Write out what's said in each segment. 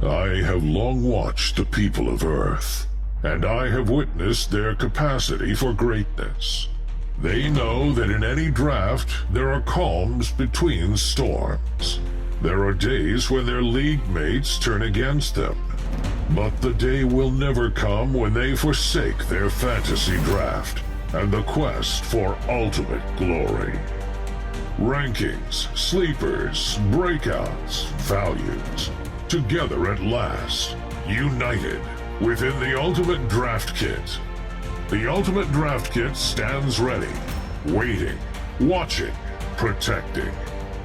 I have long watched the people of Earth, and I have witnessed their capacity for greatness. They know that in any draft, there are calms between storms. There are days when their league mates turn against them. But the day will never come when they forsake their fantasy draft and the quest for ultimate glory. Rankings, sleepers, breakouts, values. Together at last, united within the Ultimate Draft Kit. The Ultimate Draft Kit stands ready, waiting, watching, protecting,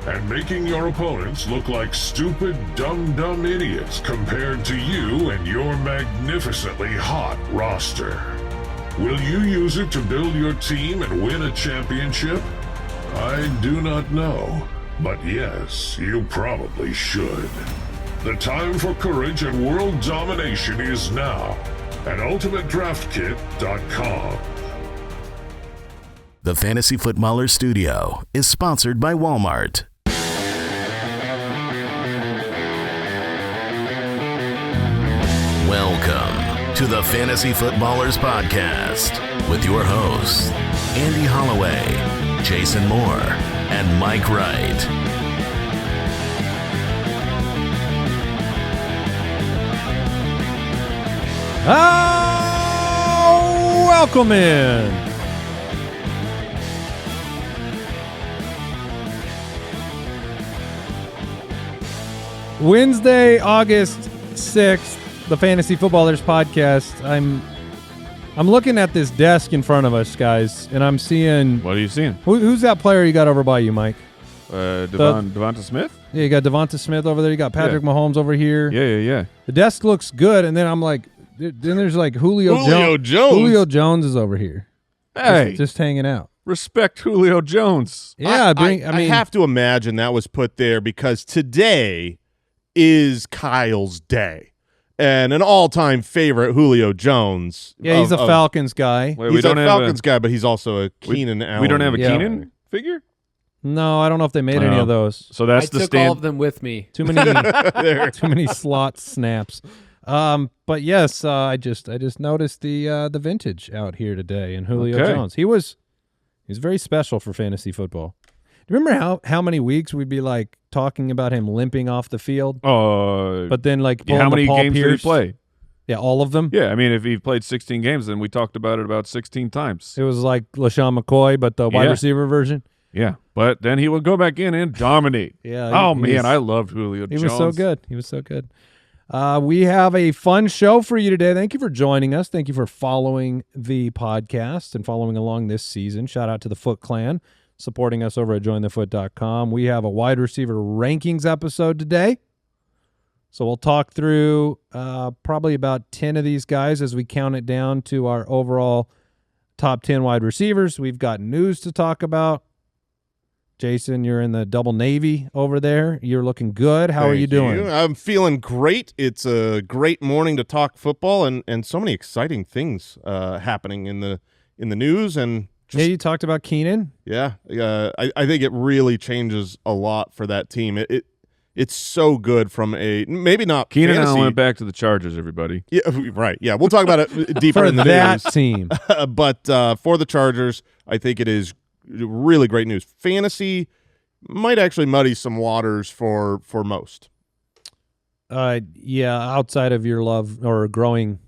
and making your opponents look like stupid, dumb idiots compared to you and your magnificently hot roster. Will you use it to build your team and win a championship? I do not know, but yes, you probably should. The time for courage and world domination is now at UltimateDraftKit.com. The Fantasy Footballer Studio is sponsored by Walmart. Welcome to the Fantasy Footballers Podcast with your hosts, Andy Holloway, Jason Moore, and Mike Wright. Welcome in. Wednesday, August 6th, the Fantasy Footballers Podcast. I'm looking at this desk in front of us, guys, and I'm seeing... What are you seeing? Who's that player you got over by you, Mike? Davante Smith? Yeah, you got Davante Smith over there. You got Patrick Mahomes over here. Yeah. The desk looks good, and then I'm like... Then there's like Julio Jones. Julio Jones is over here. Hey. Just hanging out. Respect Julio Jones. Yeah, I have to imagine that was put there because today is Kyle's day. And an all-time favorite, Julio Jones. Yeah, he's a Falcons guy. Wait, he's a Falcons guy, but he's also a Keenan Allen. We don't have a Keenan figure? No, I don't know if they made any of those. So that's I took all of them with me. Too many slot snaps. But yes, I just noticed the vintage out here today in Julio Jones. He's very special for fantasy football. Do you remember how many weeks we'd be like talking about him limping off the field? But then like how many games Pierce? did he play? Yeah, all of them. Yeah, I mean if he played 16 games, then we talked about it about 16 times. It was like LaShawn McCoy, but the wide receiver version. Yeah, but then he would go back in and dominate. Yeah. I loved Julio Jones. He was so good. We have a fun show for you today. Thank you for joining us. Thank you for following the podcast and following along this season. Shout out to the Foot Clan supporting us over at jointhefoot.com. We have a wide receiver rankings episode today. So we'll talk through probably about 10 of these guys as we count it down to our overall top 10 wide receivers. We've got news to talk about. Jason, you're in the double Navy over there. You're looking good. How are you doing? I'm feeling great. It's a great morning to talk football and so many exciting things happening in the news. And you talked about Keenan. Yeah, I think it really changes a lot for that team. It's so good from a maybe not Keenan fantasy. Allen went back to the Chargers, everybody. Yeah, right. Yeah, we'll talk about it deeper in the that news. team. But for the Chargers, I think it is really great news. Fantasy might actually muddy some waters for most. Yeah, outside of your love or growing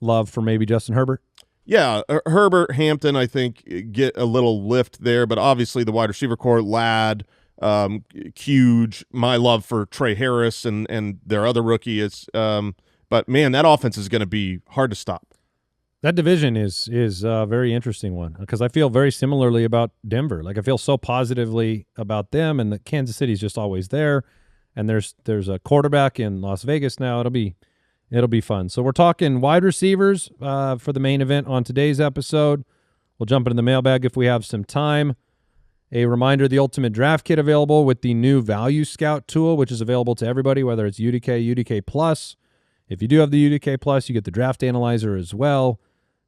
love for maybe Justin Herbert. Yeah, Herbert, Hampton, I think get a little lift there, but obviously the wide receiver core, Ladd, huge. My love for Trey Harris and their other rookie is, but man, that offense is going to be hard to stop. That division is a very interesting one because I feel very similarly about Denver. Like I feel so positively about them, and that Kansas City's just always there. And there's a quarterback in Las Vegas now. It'll be fun. So we're talking wide receivers for the main event on today's episode. We'll jump into the mailbag if we have some time. A reminder, the Ultimate Draft Kit available with the new Value Scout tool, which is available to everybody, whether it's UDK, UDK Plus. If you do have the UDK Plus, you get the Draft Analyzer as well.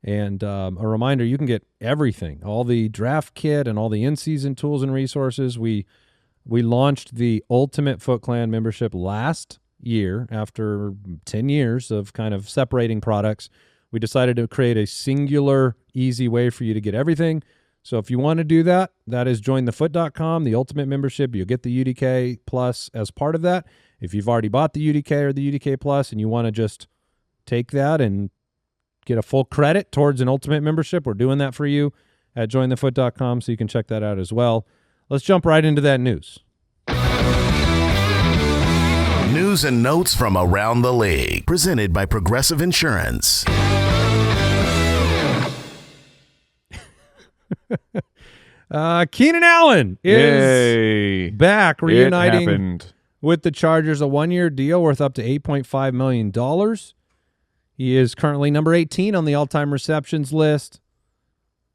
And a reminder, you can get everything, all the draft kit and all the in-season tools and resources. We launched the Ultimate Foot Clan membership last year, after 10 years of kind of separating products, we decided to create a singular, easy way for you to get everything. So if you want to do that, that is jointhefoot.com, the ultimate membership. You'll get the UDK Plus as part of that. If you've already bought the UDK or the UDK Plus and you want to just take that and get a full credit towards an ultimate membership, we're doing that for you at jointhefoot.com, so you can check that out as well. Let's jump right into that news. News and notes from around the league, presented by Progressive Insurance. Keenan Allen is back, reuniting It happened. with the Chargers, a one-year deal worth up to $8.5 million. He is currently number 18 on the all-time receptions list.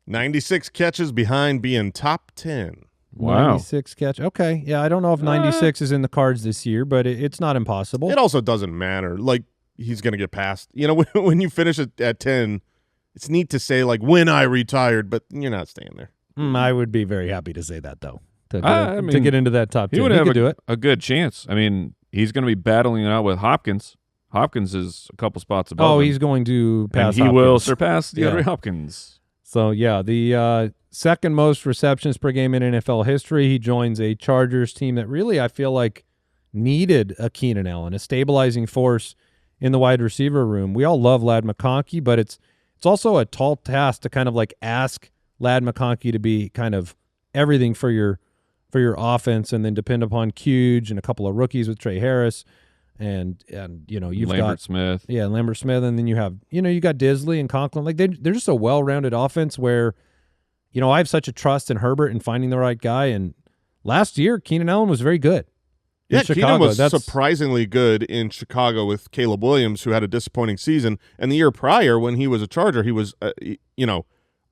96 catches behind being top 10. Wow. 96 catch. Okay, yeah, I don't know if 96 is in the cards this year, but it's not impossible. It also doesn't matter. Like, he's going to get past. You know, when you finish at 10, it's neat to say, like, when I retired, but you're not staying there. I would be very happy to say that, though, to I get into that top 10. He would have could do it. a good chance. I mean, he's going to be battling it out with Hopkins. Hopkins is a couple spots above him. He's going to pass and he will Hopkins. surpass Yeah. DeAndre Hopkins. So, yeah, the second most receptions per game in NFL history. He joins a Chargers team that really, I feel like, needed a Keenan Allen, a stabilizing force in the wide receiver room. We all love Ladd McConkey, but it's also a tall task to kind of like ask Ladd McConkey to be kind of everything for your offense, and then depend upon Huge and a couple of rookies with Trey Harris. And you know, you've Lambert got Smith. Yeah, Lambert Smith, and then you have, you know, you got Disley and Conklin. Like they're just a well-rounded offense where, you know, I have such a trust in Herbert and finding the right guy. And last year, Keenan Allen was very good. Yeah, Chicago. Keenan was surprisingly good in Chicago with Caleb Williams, who had a disappointing season. And the year prior, when he was a Charger, he was, you know,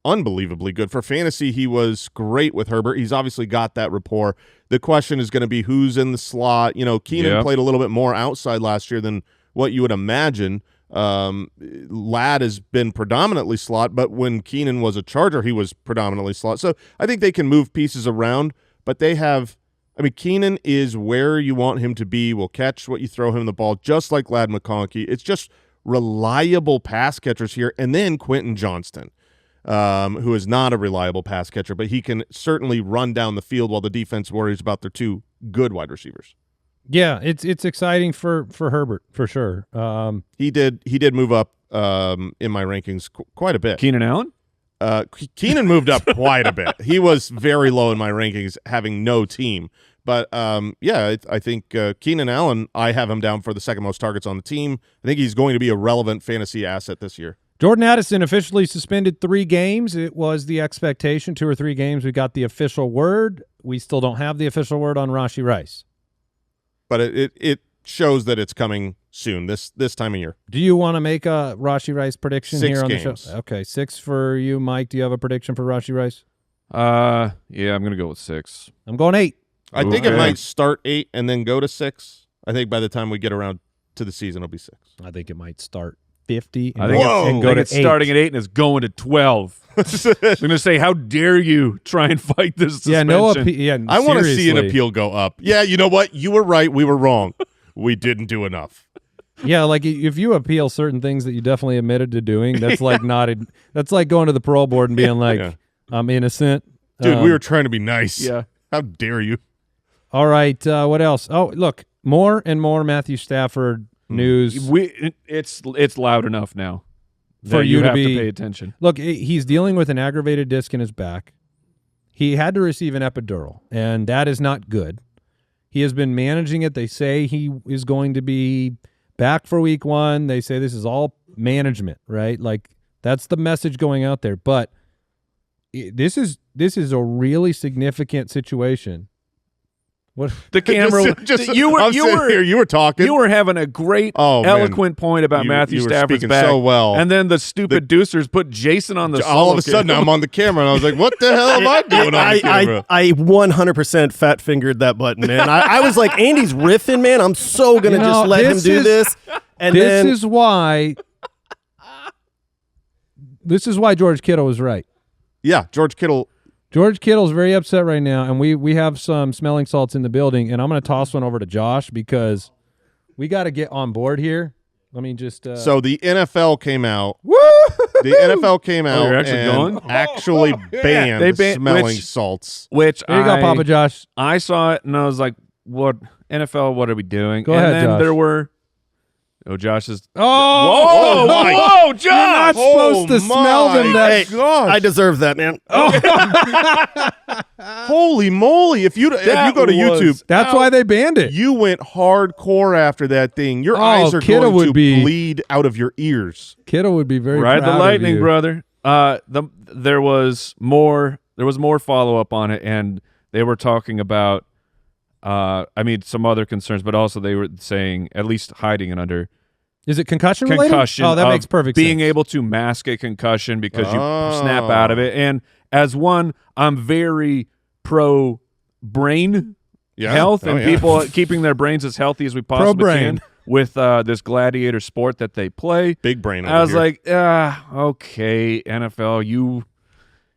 unbelievably good. For fantasy, he was great with Herbert. He's obviously got that rapport. The question is going to be who's in the slot. You know, Keenan played a little bit more outside last year than what you would imagine. Ladd has been predominantly slot, but when Keenan was a Charger, he was predominantly slot. So I think they can move pieces around, but they have – I mean, Keenan is where you want him to be, will catch what you throw him the ball, just like Ladd McConkey. It's just reliable pass catchers here. And then Quentin Johnston, who is not a reliable pass catcher, but he can certainly run down the field while the defense worries about their two good wide receivers. Yeah, it's exciting for Herbert for sure. He did move up in my rankings quite a bit. Keenan Allen? Keenan moved up quite a bit. He was very low in my rankings, having no team. But yeah, I think Keenan Allen, I have him down for the second most targets on the team. I think he's going to be a relevant fantasy asset this year. Jordan Addison officially suspended 3 games. It was the expectation, 2 or 3 games. We got the official word. We still don't have the official word on Rashee Rice. But it shows that it's coming soon, this time of year. Do you want to make a Rashee Rice prediction 6 here on games. the show? Okay, 6 for you, Mike. Do you have a prediction for Rashee Rice? Yeah, I'm going to go with 6. I'm going 8. I think it might start 8 and then go to 6. I think by the time we get around to the season, it'll be 6. I think it might start 50 and I think go to it's 8. starting at 8 and it's going to 12. I'm going to say, how dare you try and fight this suspension? I want to see an appeal go up. Yeah, you know what? You were right. We were wrong. We didn't do enough. Yeah, like if you appeal certain things that you definitely admitted to doing, that's like that's like going to the parole board and being like, I'm innocent. Dude, we were trying to be nice. Yeah. How dare you? All right, what else? Oh, look, more and more Matthew Stafford news. It's loud enough now For that you to have be- to pay attention. Look, he's dealing with an aggravated disc in his back. He had to receive an epidural, and that is not good. He has been managing it. They say he is going to be back for week 1. They say this is all management, right? Like that's the message going out there. But this is a really significant situation. What The camera, you were talking. You were having a great, eloquent point about Matthew you were Stafford's speaking back, so well. and then the stupid deucers put Jason on the. All of a sudden, I'm on the camera, and I was like, "What the hell am I doing on the camera?" I 100% fat fingered that button, man. I was like, Andy's riffing, man. I'm so gonna just let him do this. And this is why George Kittle was right. Yeah, George Kittle's very upset right now, and we have some smelling salts in the building, and I'm going to toss one over to Josh because We got to get on board here. Let me just. So the NFL came out. Woo! The NFL came out you're actually and going? actually banned They banned- smelling salts. Which There you go, Papa Josh. I saw it and I was like, "What NFL? What are we doing?" Go and ahead, then Josh. there were. Josh is. Oh, Whoa, Josh! You're not supposed to smell them. That gosh. I deserve that, man. Holy moly. If you go to YouTube, That's why they banned it. you went hardcore after that thing. Your eyes are Kiddo going would to be- bleed out of your ears. Kittle would be very Ride proud the of lightning, you. brother. There was more follow up on it, and they were talking about. Some other concerns, but also they were saying at least hiding it under Is it concussion related? concussion. Oh, that of makes perfect being sense. able to mask a concussion because you snap out of it. And as one, I'm very pro brain health and people keeping their brains as healthy as we possibly Pro-brain. can with this gladiator sport that they play. Big brain over I was here. like, okay, NFL,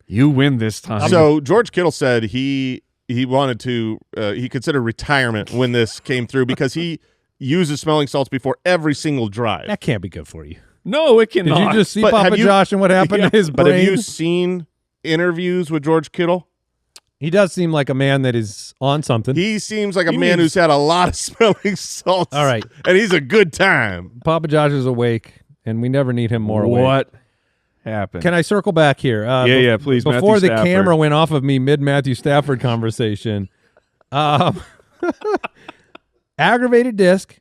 you win this time. So George Kittle said he wanted to he considered retirement when this came through because he uses smelling salts before every single drive. That can't be good for you. no, it Did cannot. you just see But Papa have you- Josh and what happened to his But brain? have you seen interviews with George Kittle? He does seem like a man that is on something. He seems like a He man needs- who's had a lot of smelling salts. All right. And he's a good time. Papa Josh is awake, and we never need him more awake. What happened? Can I circle back here? Yeah, please, Before Matthew the Stafford. camera went off of me mid-Matthew Stafford conversation, aggravated disc,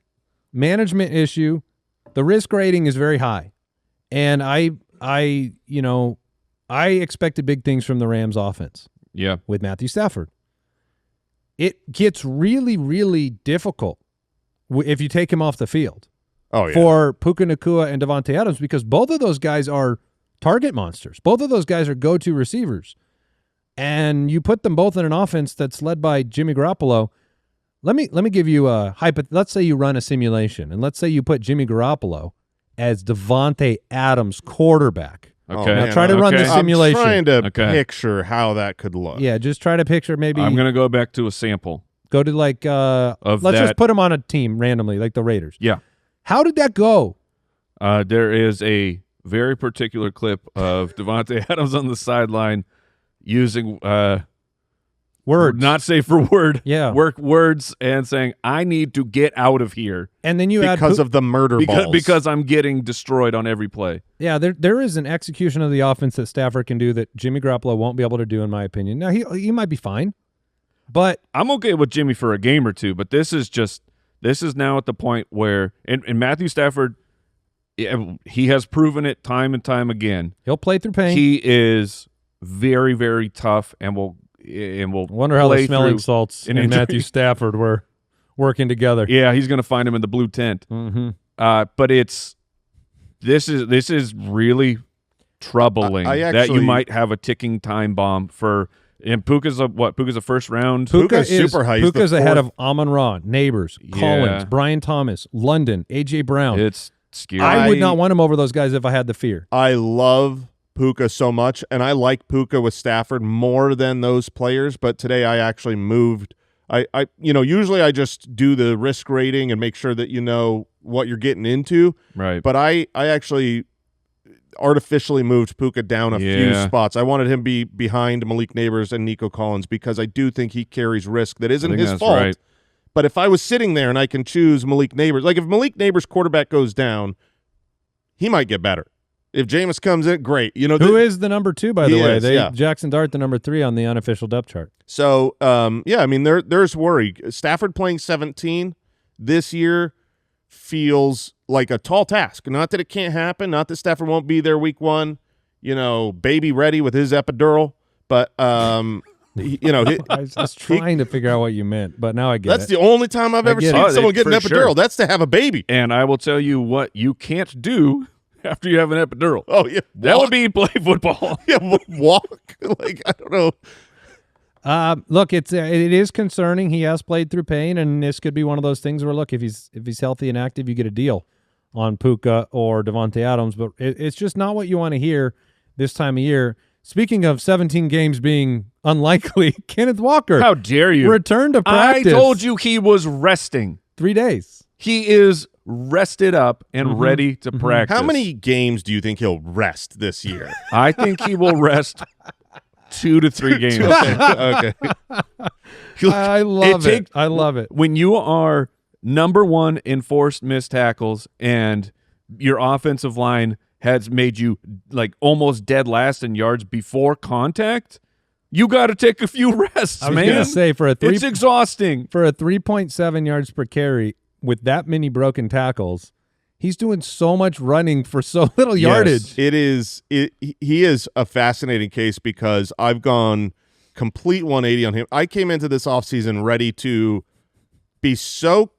management issue, the risk rating is very high. And I expected big things from the Rams offense Yeah. with Matthew Stafford. It gets really, really difficult if you take him off the field Oh, yeah. for Puka Nacua and Davante Adams because both of those guys are target monsters. Both of those guys are go-to receivers. And you put them both in an offense that's led by Jimmy Garoppolo. Let me give you a let's say you run a simulation, and let's say you put Jimmy Garoppolo as Davante Adams quarterback. Okay. Now try to run the Okay. simulation. I'm trying to Okay. picture how that could look. Yeah, just try to picture maybe I'm going to go back to a sample. go to like Of let's that- just put them on a team randomly, like the Raiders. Yeah. How did that go? There is a very particular clip of Davante Adams on the sideline using Words. not safe for word, Yeah. words and saying, I need to get out of here And then you Because add of the murder balls. because I'm getting destroyed on every play. yeah, there is an execution of the offense that Stafford can do that Jimmy Garoppolo won't be able to do, in my opinion. Now he might be fine, but I'm okay with Jimmy for a game or two, but this is now at the point where and Matthew Stafford, he has proven it time and time again. he'll play through pain. He is very, very tough and will Wonder how the play smelling through salts an and injury. Matthew Stafford were working together. Yeah, he's going to find him in the blue tent. Mm-hmm. But this is really troubling I that you actually- might have a ticking time bomb for. And Puka's a first round. Puka's super high. He's the Puka's ahead fourth. of Amon-Ra, Neighbors, Collins, Brian Thomas, London, A.J. Brown. It's scary. I would not want him over those guys if I had the fear. I love Puka so much, and I like Puka with Stafford more than those players, but today I actually moved. Usually I just do the risk rating and make sure that you know what you're getting into, right. but I actually artificially moved Puka down a few spots. I wanted him be behind Malik Neighbors and Nico Collins because I do think he carries risk that isn't his fault. Right. But if I was sitting there and I can choose Malik Neighbors, like if Malik Neighbors' quarterback goes down, he might get better. If Jameis comes in, great. Who is the number 2, by the He way? is, yeah. Jackson Dart, the number 3 on the unofficial depth chart. So, there's worry. Stafford playing 17 this year feels like a tall task. Not that it can't happen. Not that Stafford won't be there week 1, baby ready with his epidural. But, I was trying to figure out what you meant, but now I get that's it. the only time I've ever get seen it. someone get an For epidural. sure. That's to have a baby. And I will tell you what you can't do after you have an epidural. Oh, yeah. That would be play football. Yeah, walk. Like, I don't know. Look, it is concerning. He has played through pain, and this could be one of those things where, look, if he's healthy and active, you get a deal on Puka or Davante Adams. But it's just not what you want to hear this time of year. Speaking of 17 games being unlikely, Kenneth Walker. How dare you? Returned to practice. I told you he was resting. 3 days. He is rested up and ready to practice. How many games do you think he'll rest this year? I think he will rest 2 to 3 games. Okay. I love it. I love it. When you are number 1 in forced missed tackles and your offensive line has made you like almost dead last in yards before contact, you got to take a few rests, I was man. gonna say it's exhausting. For a 3.7 yards per carry with that many broken tackles, he's doing so much running for so little yardage. Yes, he is a fascinating case because I've gone complete 180 on him. I came into this offseason ready to be so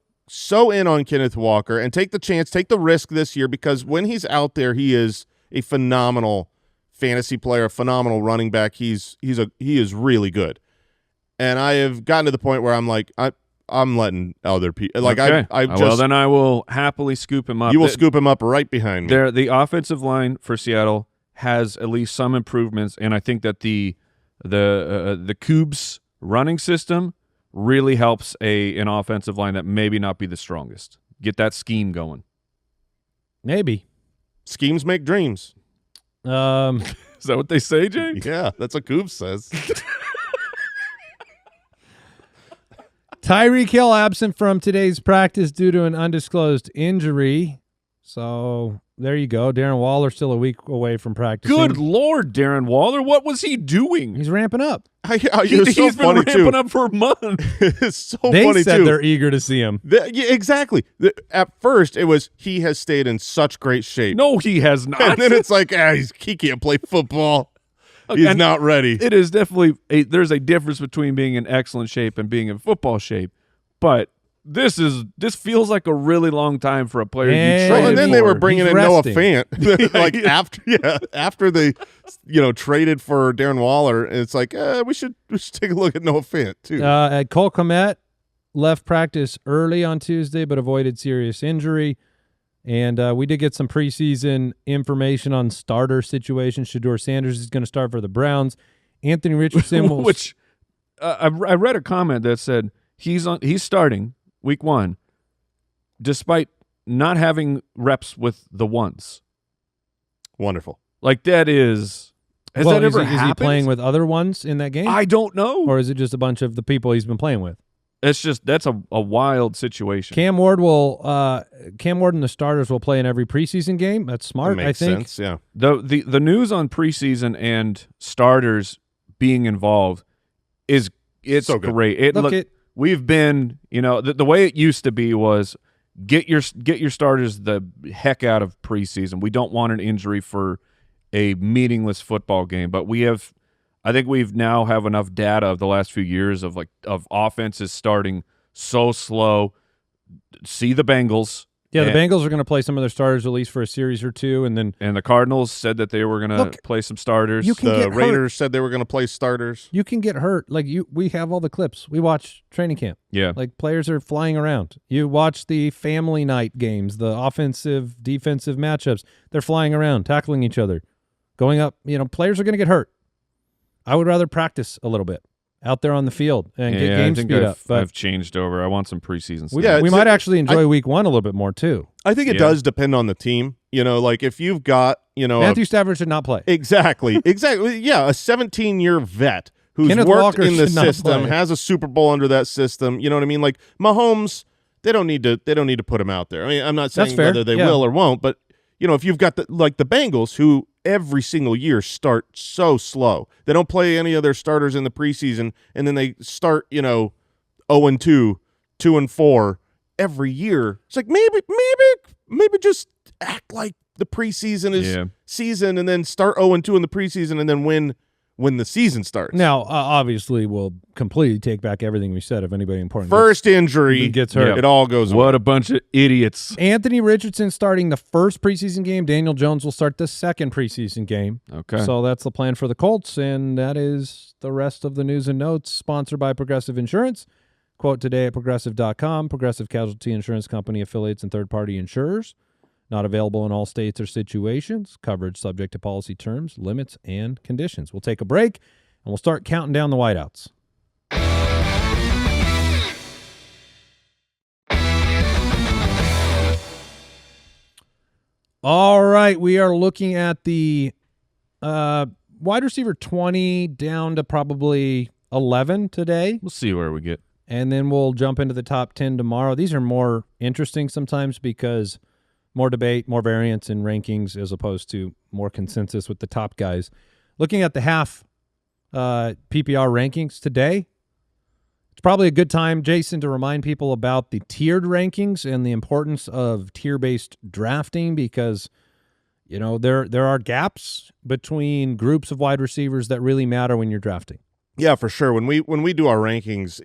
in on Kenneth Walker and take the chance, take the risk this year, because when he's out there, he is a phenomenal fantasy player, a phenomenal running back. He is really good. And I have gotten to the point where I'm like, I'm letting other people like okay. well, then I will happily scoop him up. You will scoop him up right behind me. The offensive line for Seattle has at least some improvements, and I think that the Cougs running system really helps an offensive line that maybe not be the strongest. Get that scheme going. Maybe. Schemes make dreams. Is that what they say, Jay? Yeah, that's what Coop says. Tyreek Hill absent from today's practice due to an undisclosed injury. So there you go. Darren Waller still a week away from practicing. Good Lord, Darren Waller. What was he doing? He's ramping up. He's been ramping up for a month. It's so They funny, said too. they're eager to see him. Yeah, exactly. At first, it was he has stayed in such great shape. No, he has not. And then it's like, he can't play football. He's And not ready. It is definitely there's a difference between being in excellent shape and being in football shape. But this feels like a really long time for a player you traded And then they were for. bringing He's in Noah resting. Fant after they traded for Darren Waller, and it's like we should take a look at Noah Fant too. Cole Kmet left practice early on Tuesday but avoided serious injury. And we did get some preseason information on starter situation. Shedeur Sanders is going to start for the Browns. Anthony Richardson will Which I read a comment that said he's starting week 1 despite not having reps with the ones. Wonderful. Like that is has that ever happened? Is he playing with other ones in that game? I don't know. Or is it just a bunch of the people he's been playing with? That's a wild situation. Cam Ward and the starters will play in every preseason game. That's smart, That makes I think. sense, yeah. The news on preseason and starters being involved it's So good. great. We've been, the way it used to be was get your starters the heck out of preseason. We don't want an injury for a meaningless football game, but I think we've now have enough data of the last few years of offenses starting so slow. See the Bengals. Yeah, the Bengals are going to play some of their starters at least for a series or two, and the Cardinals said that they were going to play some starters. The Raiders said they were going to play starters. You can get hurt. We have all the clips. We watch training camp. Yeah. Players are flying around. You watch the family night games, the offensive, defensive matchups. They're flying around, tackling each other, going up. Players are going to get hurt. I would rather practice a little bit out there on the field and get game speed up. But I've changed over. I want some preseason stuff. we might actually enjoy week 1 a little bit more too. I think it does depend on the team. If you've got, Matthew Stafford should not play. Exactly. Yeah, a 17-year vet who's Kenneth worked Walker in the should not system, play. has a Super Bowl under that system. You know what I mean? Like Mahomes, they don't need to put him out there. I mean, I'm not saying That's fair. whether they will or won't, but if you've got the Bengals who every single year start so slow. They don't play any of their starters in the preseason, and then they start, 0-2, 2-4 every year. It's like maybe just act like the preseason is season, and then start 0-2 in the preseason, and then win when the season starts. Now, obviously, we'll completely take back everything we said. If anybody important First injury gets hurt, it all goes away. What a bunch of idiots. Anthony Richardson starting the first preseason game. Daniel Jones will start the second preseason game. Okay. So that's the plan for the Colts, and that is the rest of the news and notes, sponsored by Progressive Insurance. Quote today at Progressive.com. Progressive Casualty Insurance Company affiliates and third-party insurers. Not available in all states or situations. Coverage subject to policy terms, limits, and conditions. We'll take a break, and we'll start counting down the wideouts. All right, we are looking at the wide receiver 20 down to probably 11 today. We'll see where we get. And then we'll jump into the top 10 tomorrow. These are more interesting sometimes because more debate, more variance in rankings as opposed to more consensus with the top guys. Looking at the half PPR rankings today, it's probably a good time, Jason, to remind people about the tiered rankings and the importance of tier-based drafting because, you know, there are gaps between groups of wide receivers that really matter when you're drafting. Yeah, for sure. When we do our rankings,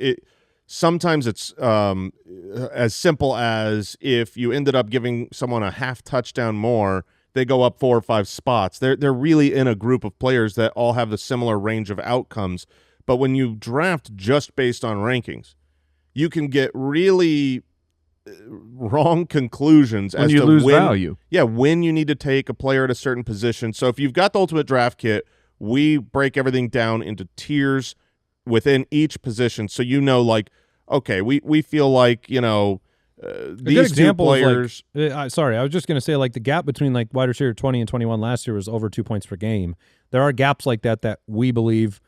sometimes it's as simple as if you ended up giving someone a half touchdown more, they go up 4 or 5 spots. They're really in a group of players that all have a similar range of outcomes. But when you draft just based on rankings, you can get really wrong conclusions when as you to lose when, value. Yeah, when you need to take a player at a certain position. So if you've got the Ultimate Draft Kit, we break everything down into tiers within each position. So you know, like, okay, we feel like, you know, these two players. Sorry, I was just going to say, like, the gap between like wide receiver 20 and 21 last year was over 2 points per game. There are gaps like that we believe,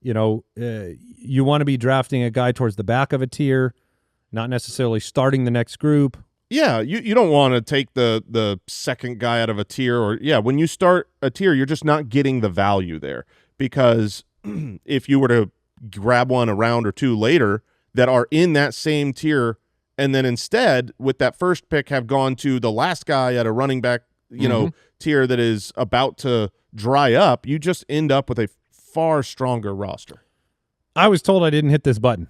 you know, you want to be drafting a guy towards the back of a tier, not necessarily starting the next group. Yeah, you don't want to take the second guy out of a tier, or when you start a tier, you're just not getting the value there, because if you were to grab one a round or two later that are in that same tier, and then instead with that first pick have gone to the last guy at a running back, you know, tier that is about to dry up, you just end up with a far stronger roster. I was told I didn't hit this button.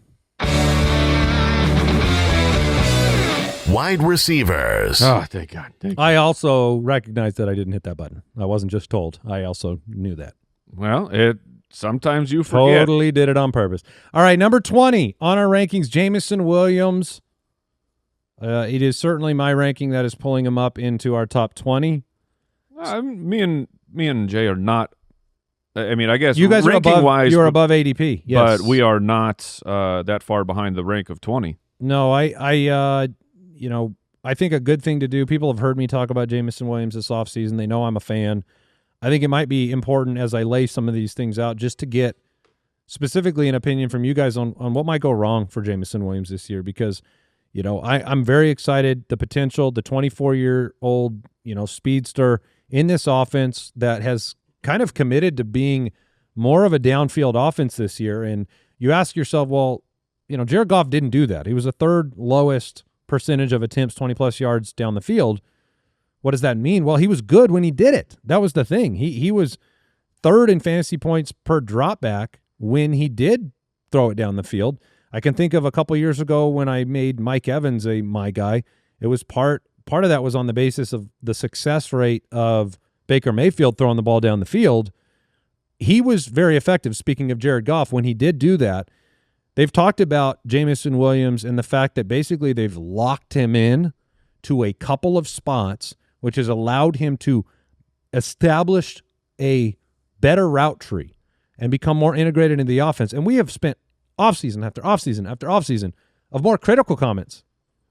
Wide receivers. Oh, thank God. I also recognized that I didn't hit that button. I wasn't just told. I also knew that. Well, sometimes you forget. Totally did it on purpose. All right, number 20 on our rankings, Jameson Williams. It is certainly my ranking that is pulling him up into our top 20. Me and Jay are not. I mean, I guess you guys are above. You're above ADP, yes, but we are not that far behind the rank of 20. No, I think a good thing to do. People have heard me talk about Jameson Williams this offseason. They know I'm a fan. I think it might be important as I lay some of these things out just to get specifically an opinion from you guys on what might go wrong for Jameson Williams this year, because, you know, I'm very excited. The potential, the 24-year-old, you know, speedster in this offense that has kind of committed to being more of a downfield offense this year. And you ask yourself, well, you know, Jared Goff didn't do that. He was the third lowest percentage of attempts 20-plus yards down the field. What does that mean? Well, he was good when he did it. That was the thing. He was third in fantasy points per dropback when he did throw it down the field. I can think of a couple years ago when I made Mike Evans my guy. It was part of that was on the basis of the success rate of Baker Mayfield throwing the ball down the field. He was very effective, speaking of Jared Goff, when he did do that. They've talked about Jameson Williams and the fact that basically they've locked him in to a couple of spots, which has allowed him to establish a better route tree and become more integrated into the offense. And we have spent offseason after offseason after offseason of more critical comments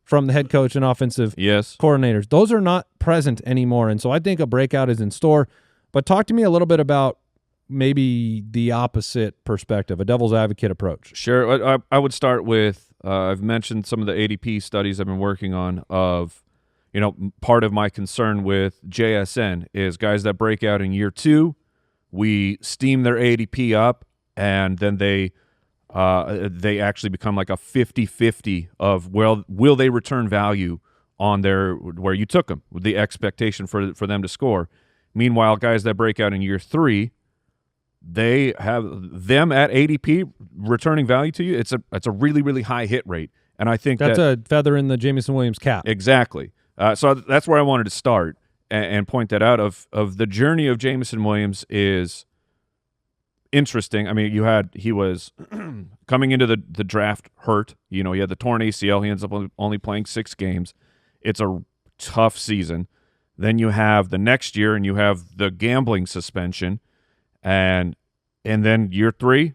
from the head coach and offensive coordinators. Those are not present anymore, and so I think a breakout is in store. But talk to me a little bit about maybe the opposite perspective, a devil's advocate approach. Sure. I would start with, I've mentioned some of the ADP studies I've been working on of, you know, part of my concern with JSN is guys that break out in year 2, we steam their ADP up, and then they actually become like a 50-50 of, well, will they return value on their where you took them, with the expectation for them to score. Meanwhile, guys that break out in year 3, they have them at ADP returning value to you. It's a really, really high hit rate, and I think that's a feather in the Jameson Williams cap. Exactly. So that's where I wanted to start and point that out. Of the journey of Jameson Williams is interesting. I mean, he was coming into the draft hurt. You know, he had the torn ACL. He ends up only playing 6 games. It's a tough season. Then you have the next year, and you have the gambling suspension, and then year 3,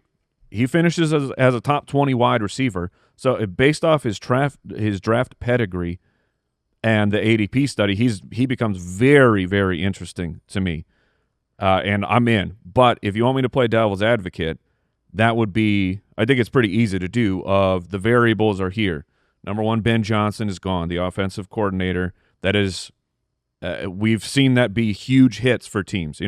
he finishes as a top 20 wide receiver. So based off his draft pedigree, and the ADP study, he becomes very, very interesting to me, and I'm in. But if you want me to play devil's advocate, that would be, I think it's pretty easy to do. Of the variables are here. Number one, Ben Johnson is gone, the offensive coordinator. That is, we've seen that be huge hits for teams.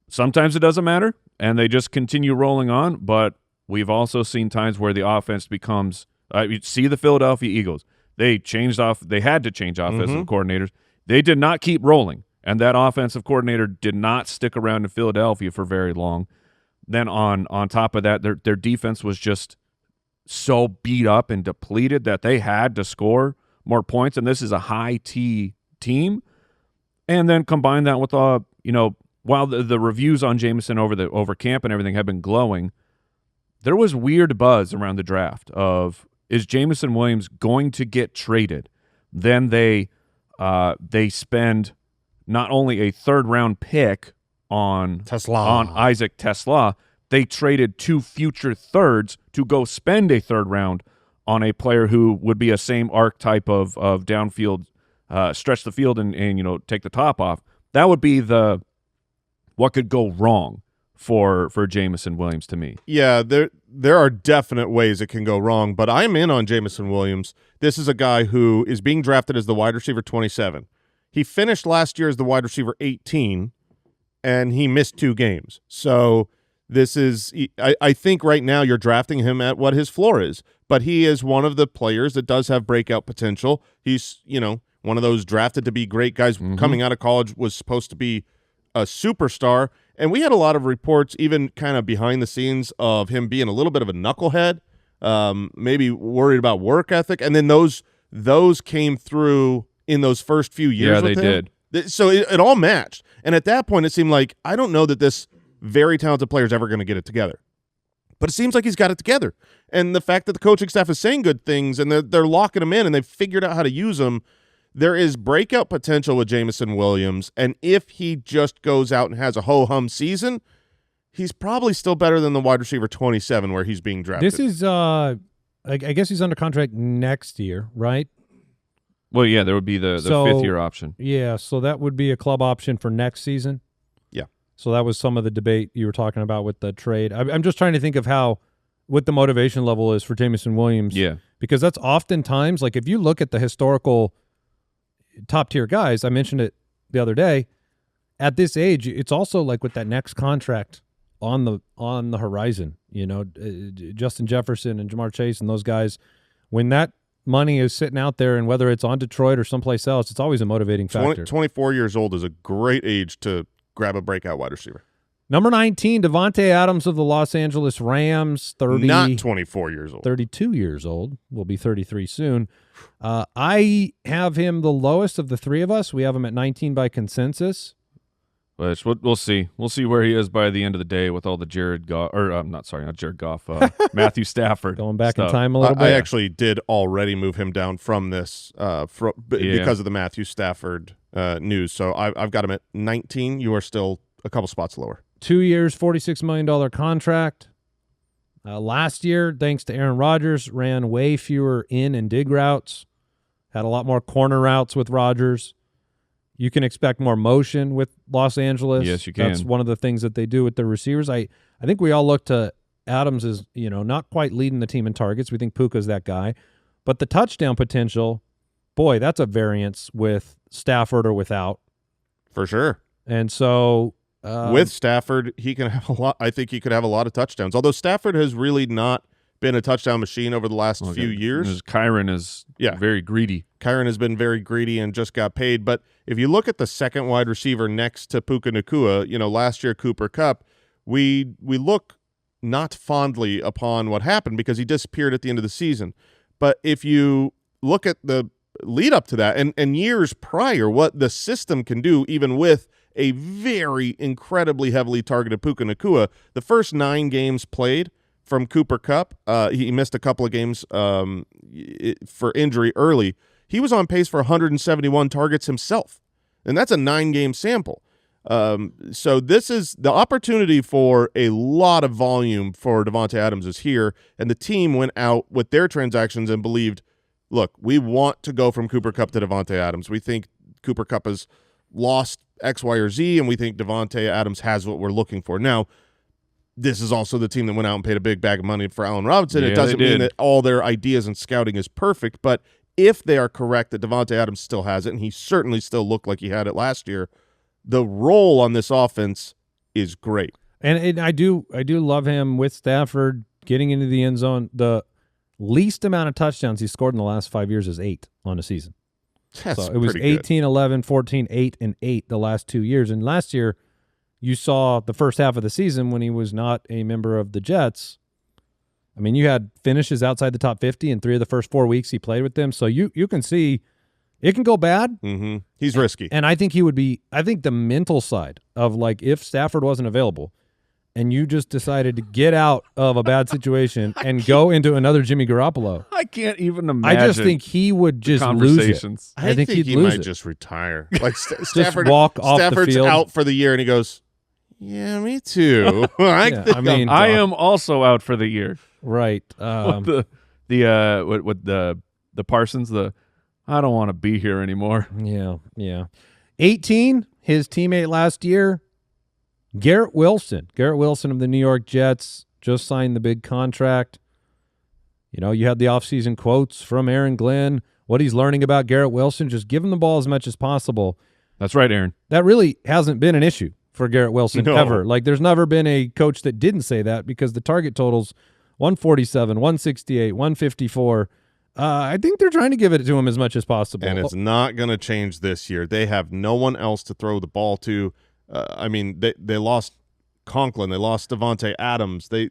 Sometimes it doesn't matter, and they just continue rolling on. But we've also seen times where the offense becomes. You see the Philadelphia Eagles. They had to change offensive coordinators. They did not keep rolling, and that offensive coordinator did not stick around in Philadelphia for very long. Then on top of that, their defense was just so beat up and depleted that they had to score more points, and this is a high T team. And then combine that with while the reviews on Jameson over camp and everything have been glowing, there was weird buzz around the draft of, is Jameson Williams going to get traded? Then they spend not only a third-round pick on Isaac Tesla, they traded 2 future thirds to go spend a third round on a player who would be a same archetype of downfield, stretch the field and take the top off. That would be what could go wrong for Jameson Williams to me. Yeah, there are definite ways it can go wrong, but I'm in on Jameson Williams. This is a guy who is being drafted as the wide receiver 27. He finished last year as the wide receiver 18, and he missed 2 games. So this is I think right now you're drafting him at what his floor is, but he is one of the players that does have breakout potential. He's, one of those drafted to be great guys coming out of college, was supposed to be a superstar. And we had a lot of reports, even kind of behind the scenes, of him being a little bit of a knucklehead, maybe worried about work ethic. And then those came through in those first few years. Yeah, they did. So it all matched. And at that point, it seemed like, I don't know that this very talented player is ever going to get it together. But it seems like he's got it together. And the fact that the coaching staff is saying good things and they're locking him in and they've figured out how to use him, there is breakout potential with Jameson Williams. And if he just goes out and has a ho-hum season, he's probably still better than the wide receiver 27 where he's being drafted. This is, I guess he's under contract next year, right? Well, yeah, there would be the fifth-year option. Yeah, so that would be a club option for next season. Yeah. So that was some of the debate you were talking about with the trade. I'm just trying to think of what the motivation level is for Jameson Williams. Yeah. Because that's oftentimes, like, if you look at the historical top-tier guys, I mentioned it the other day, at this age, it's also like with that next contract on the horizon, Justin Jefferson and Jamar Chase and those guys, when that money is sitting out there, and whether it's on Detroit or someplace else, it's always a motivating factor. 24 years old is a great age to grab a breakout wide receiver. Number 19, Davante Adams of the Los Angeles Rams, not 24 years old. 32 years old. Will be 33 soon. I have him the lowest of the three of us. We have him at 19 by consensus. Which we'll see. We'll see where he is by the end of the day with all the Jared Goff, or not Jared Goff, Matthew Stafford. Going back stuff. in time a little bit. I actually did already move him down from this because of the Matthew Stafford news. So I've got him at 19. You are still a couple spots lower. 2 years, $46 million contract. Last year, thanks to Aaron Rodgers, ran way fewer in and dig routes. Had a lot more corner routes with Rodgers. You can expect more motion with Los Angeles. Yes, you can. That's one of the things that they do with their receivers. I think we all look to Adams as, not quite leading the team in targets. We think Puka's that guy. But the touchdown potential, boy, that's a variance with Stafford or without. For sure. And so with Stafford, he can have a lot. I think he could have a lot of touchdowns. Although Stafford has really not been a touchdown machine over the last few years. Kyron is very greedy. Kyron has been very greedy and just got paid. But if you look at the second wide receiver next to Puka Nacua, last year Cooper Kupp, we look not fondly upon what happened because he disappeared at the end of the season. But if you look at the lead up to that and years prior, what the system can do, even with a very incredibly heavily targeted Puka Nacua, the first 9 games played from Cooper Kupp, he missed a couple of games for injury early. He was on pace for 171 targets himself, and that's a 9-game sample. So this is the opportunity for a lot of volume for Davante Adams is here, and the team went out with their transactions and believed look, we want to go from Cooper Kupp to Davante Adams. We think Cooper Kupp has lost X, Y, or Z, and we think Davante Adams has what we're looking for. Now, this is also the team that went out and paid a big bag of money for Allen Robinson. Yeah, it doesn't they mean did. that all their ideas and scouting is perfect, but if they are correct that Davante Adams still has it, and he certainly still looked like he had it last year, the role on this offense is great. And I do love him with Stafford getting into the end zone. The least amount of touchdowns he scored in the last 5 years is 8 on a season. That's So it was pretty good. 18, 11, 14, 8, and 8 the last 2 years. And last year, you saw the first half of the season when he was not a member of the Jets. I mean, you had finishes outside the top 50 in 3 of the first 4 weeks he played with them. So you can see it can go bad. Mm-hmm. He's risky. And I think he would be – I think the mental side of, like, if Stafford wasn't available and you just decided to get out of a bad situation and go into another Jimmy Garoppolo, I can't even imagine. I just think he would just lose it. conversations. I think he'd he lose might it. just retire. Like Stafford, walk off the Stafford's field. out for the year, and he goes, "Yeah, me too." I Yeah, think I mean, I am also out for the year. Right. With the Parsons, I don't want to be here anymore. Yeah. 18, his teammate last year, Garrett Wilson. Garrett Wilson of the New York Jets just signed the big contract. You know, you had the offseason quotes from Aaron Glenn, what he's learning about Garrett Wilson, just give him the ball as much as possible. That's right, Aaron. That really hasn't been an issue for Garrett Wilson No. ever. Like, there's never been a coach that didn't say that because the target totals 147, 168, 154. I think they're trying to give it to him as much as possible. And it's not going to change this year. They have no one else to throw the ball to. I mean, they lost Conklin. They lost Davante Adams. But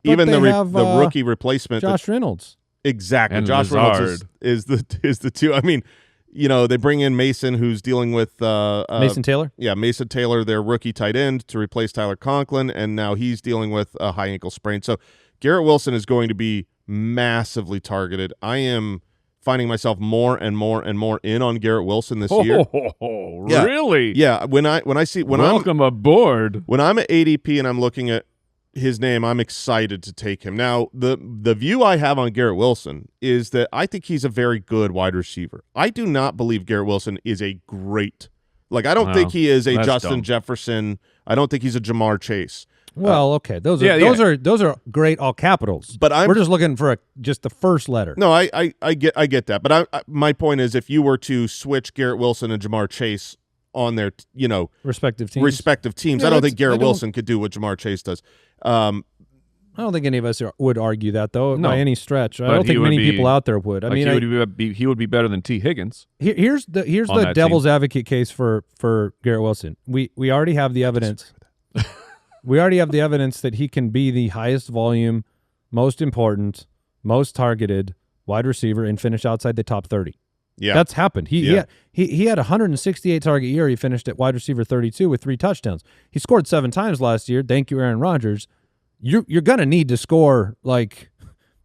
Even they the have, rookie replacement. Josh Reynolds. Exactly. And Josh Reynolds is the two. I mean, you know, they bring in Mason, who's dealing with Mason Taylor? Yeah, Mason Taylor, their rookie tight end, to replace Tyler Conklin, and now he's dealing with a high ankle sprain. So Garrett Wilson is going to be massively targeted. I am finding myself more and more and more in on Garrett Wilson this year. Yeah. Really? Yeah, when I'm Welcome aboard. when I'm at ADP and I'm looking at his name, I'm excited to take him. Now, the view I have on Garrett Wilson is that I think he's a very good wide receiver. I do not believe Garrett Wilson is a great, I don't think he is a that's Justin dumb. Jefferson. I don't think he's a Jamar Chase. Well, okay, those yeah. are great all capitals. But we're just looking for just the first letter. No, I get that. But my point is, if you were to switch Garrett Wilson and Jamar Chase on their Respective teams. I don't think Garrett Wilson could do what Jamar Chase does. I don't think any of us would argue that, though, No. by any stretch. I But don't he think would many be- people out there would. I mean, he would be better than T. Higgins. here's the on that devil's advocate case for Garrett Wilson. We already have the evidence. We already have the evidence that he can be the highest volume, most important, most targeted wide receiver and finish outside the top 30. Yeah, That's happened. He had a 168 target year. He finished at wide receiver 32 with 3 touchdowns. He scored 7 times last year. Thank you, Aaron Rodgers. You're going to need to score like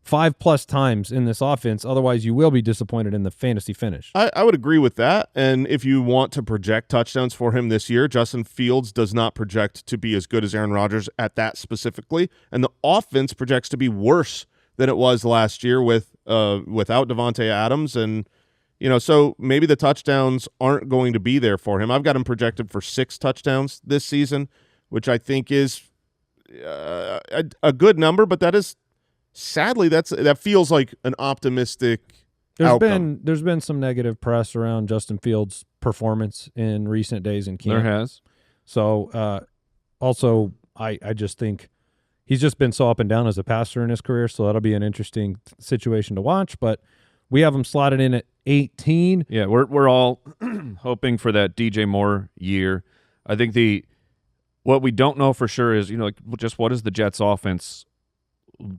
5+ times in this offense. Otherwise, you will be disappointed in the fantasy finish. I would agree with that. And if you want to project touchdowns for him this year, Justin Fields does not project to be as good as Aaron Rodgers at that specifically. And the offense projects to be worse than it was last year without Davante Adams. And, so maybe the touchdowns aren't going to be there for him. I've got him projected for 6 touchdowns this season, which I think is a good number, but that is sadly that feels like an optimistic outcome. There's been some negative press around Justin Fields' performance in recent days in camp. There has. So also I just think he's just been so up and down as a passer in his career, so that'll be an interesting situation to watch. But we have him slotted in at 18. Yeah, we're all hoping for that DJ Moore year. I think what we don't know for sure is, just what does the Jets offense